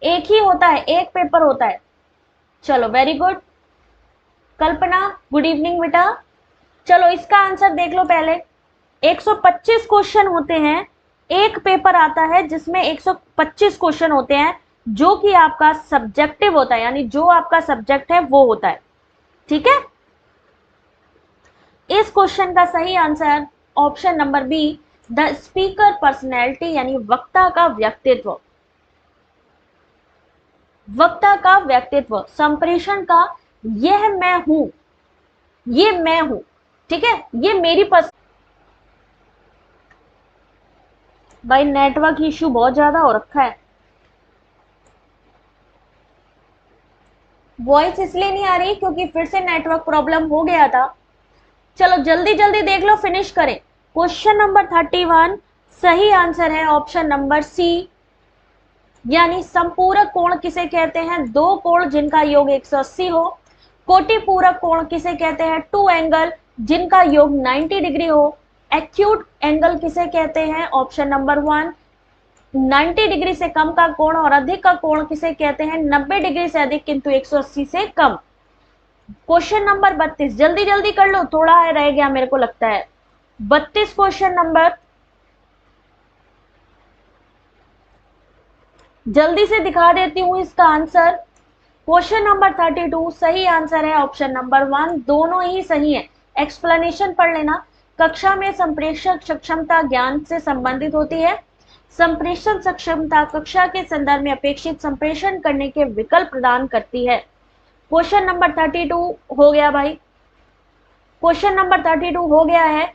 एक ही होता है, एक पेपर होता है। चलो वेरी गुड। कल्पना गुड इवनिंग बेटा। चलो इसका आंसर देख लो पहले। 125 क्वेश्चन होते हैं, एक पेपर आता है जिसमें 125 क्वेश्चन होते हैं, जो कि आपका सब्जेक्टिव होता है, यानी जो आपका सब्जेक्ट है वो होता है, ठीक है। इस क्वेश्चन का सही answer option number B, the speaker personality, यानी वक्ता का व्यक्तित्व, वक्ता का व्यक्तित्व, संप्रेषण का यह मैं हूं, ये मैं हूं, ठीक है, ये मेरी भाई नेटवर्क इश्यू बहुत ज्यादा हो रखा है, वॉइस इसलिए नहीं आ रही क्योंकि फिर से नेटवर्क प्रॉब्लम हो गया था। चलो जल्दी जल्दी देख लो, फिनिश करें। क्वेश्चन नंबर 31 सही आंसर है ऑप्शन नंबर सी, यानी संपूरक कोण किसे कहते हैं? 2 कोण जिनका योग 180 हो। कोटिपूरक कोण किसे कहते हैं? 2 एंगल जिनका योग 90 डिग्री हो। एक्यूट एंगल किसे कहते हैं? ऑप्शन नंबर 1 90 डिग्री से कम का कोण, और अधिक का कोण किसे कहते हैं? 90 डिग्री से अधिक किंतु 180 से कम। क्वेश्चन नंबर 32 जल्दी जल्दी कर लो, थोड़ा रह गया मेरे को लगता है। 32 क्वेश्चन नंबर, जल्दी से दिखा देती हूं इसका आंसर। क्वेश्चन नंबर 32 सही आंसर है ऑप्शन नंबर 1, दोनों ही सही है। एक्सप्लेनेशन पढ़ लेना। कक्षा में संप्रेषक सक्षमता ज्ञान से संबंधित होती है। संप्रेषण सक्षमता कक्षा के संदर्भ में अपेक्षित संप्रेषण करने के विकल्प प्रदान करती है। क्वेश्चन नंबर 32 हो गया भाई, क्वेश्चन नंबर 32 हो गया है।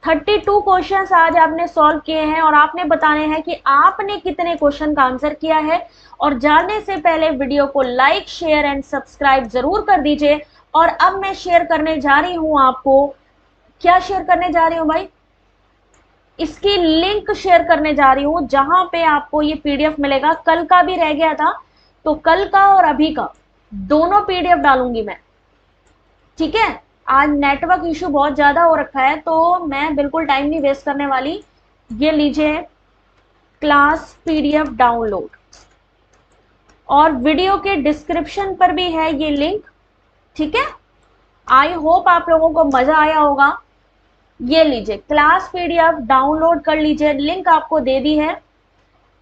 32 क्वेश्चंस आज आपने सॉल्व किए हैं और आपने बताने हैं कि आपने कितने क्वेश्चन का आंसर किया है। और जानने से पहले वीडियो को लाइक शेयर एंड सब्सक्राइब जरूर कर दीजिए। और अब मैं शेयर करने जा रही हूं आपको, क्या शेयर करने जा रही हूं भाई? इसकी लिंक शेयर करने जा रही हूं, जहां पे आपको ये पीडीएफ मिलेगा। कल का भी रह गया था, तो कल का और अभी का दोनों पीडीएफ डालूंगी मैं, ठीक है। आज नेटवर्क इशू बहुत ज्यादा हो रखा है, तो मैं बिल्कुल टाइम नहीं वेस्ट करने वाली। ये लीजिए क्लास पीडीएफ डाउनलोड, और वीडियो के डिस्क्रिप्शन पर भी है ये लिंक, ठीक है। आई होप आप लोगों को मजा आया होगा। ये लीजिए क्लास पीडीएफ डाउनलोड कर लीजिए, लिंक आपको दे दी है।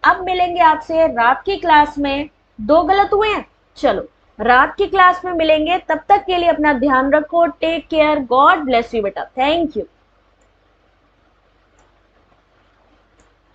अब मिलेंगे आपसे रात की क्लास में। 2 गलत हुए हैं, चलो रात की क्लास में मिलेंगे। तब तक के लिए अपना ध्यान रखो, take care, God bless you बेटा, थैंक यू।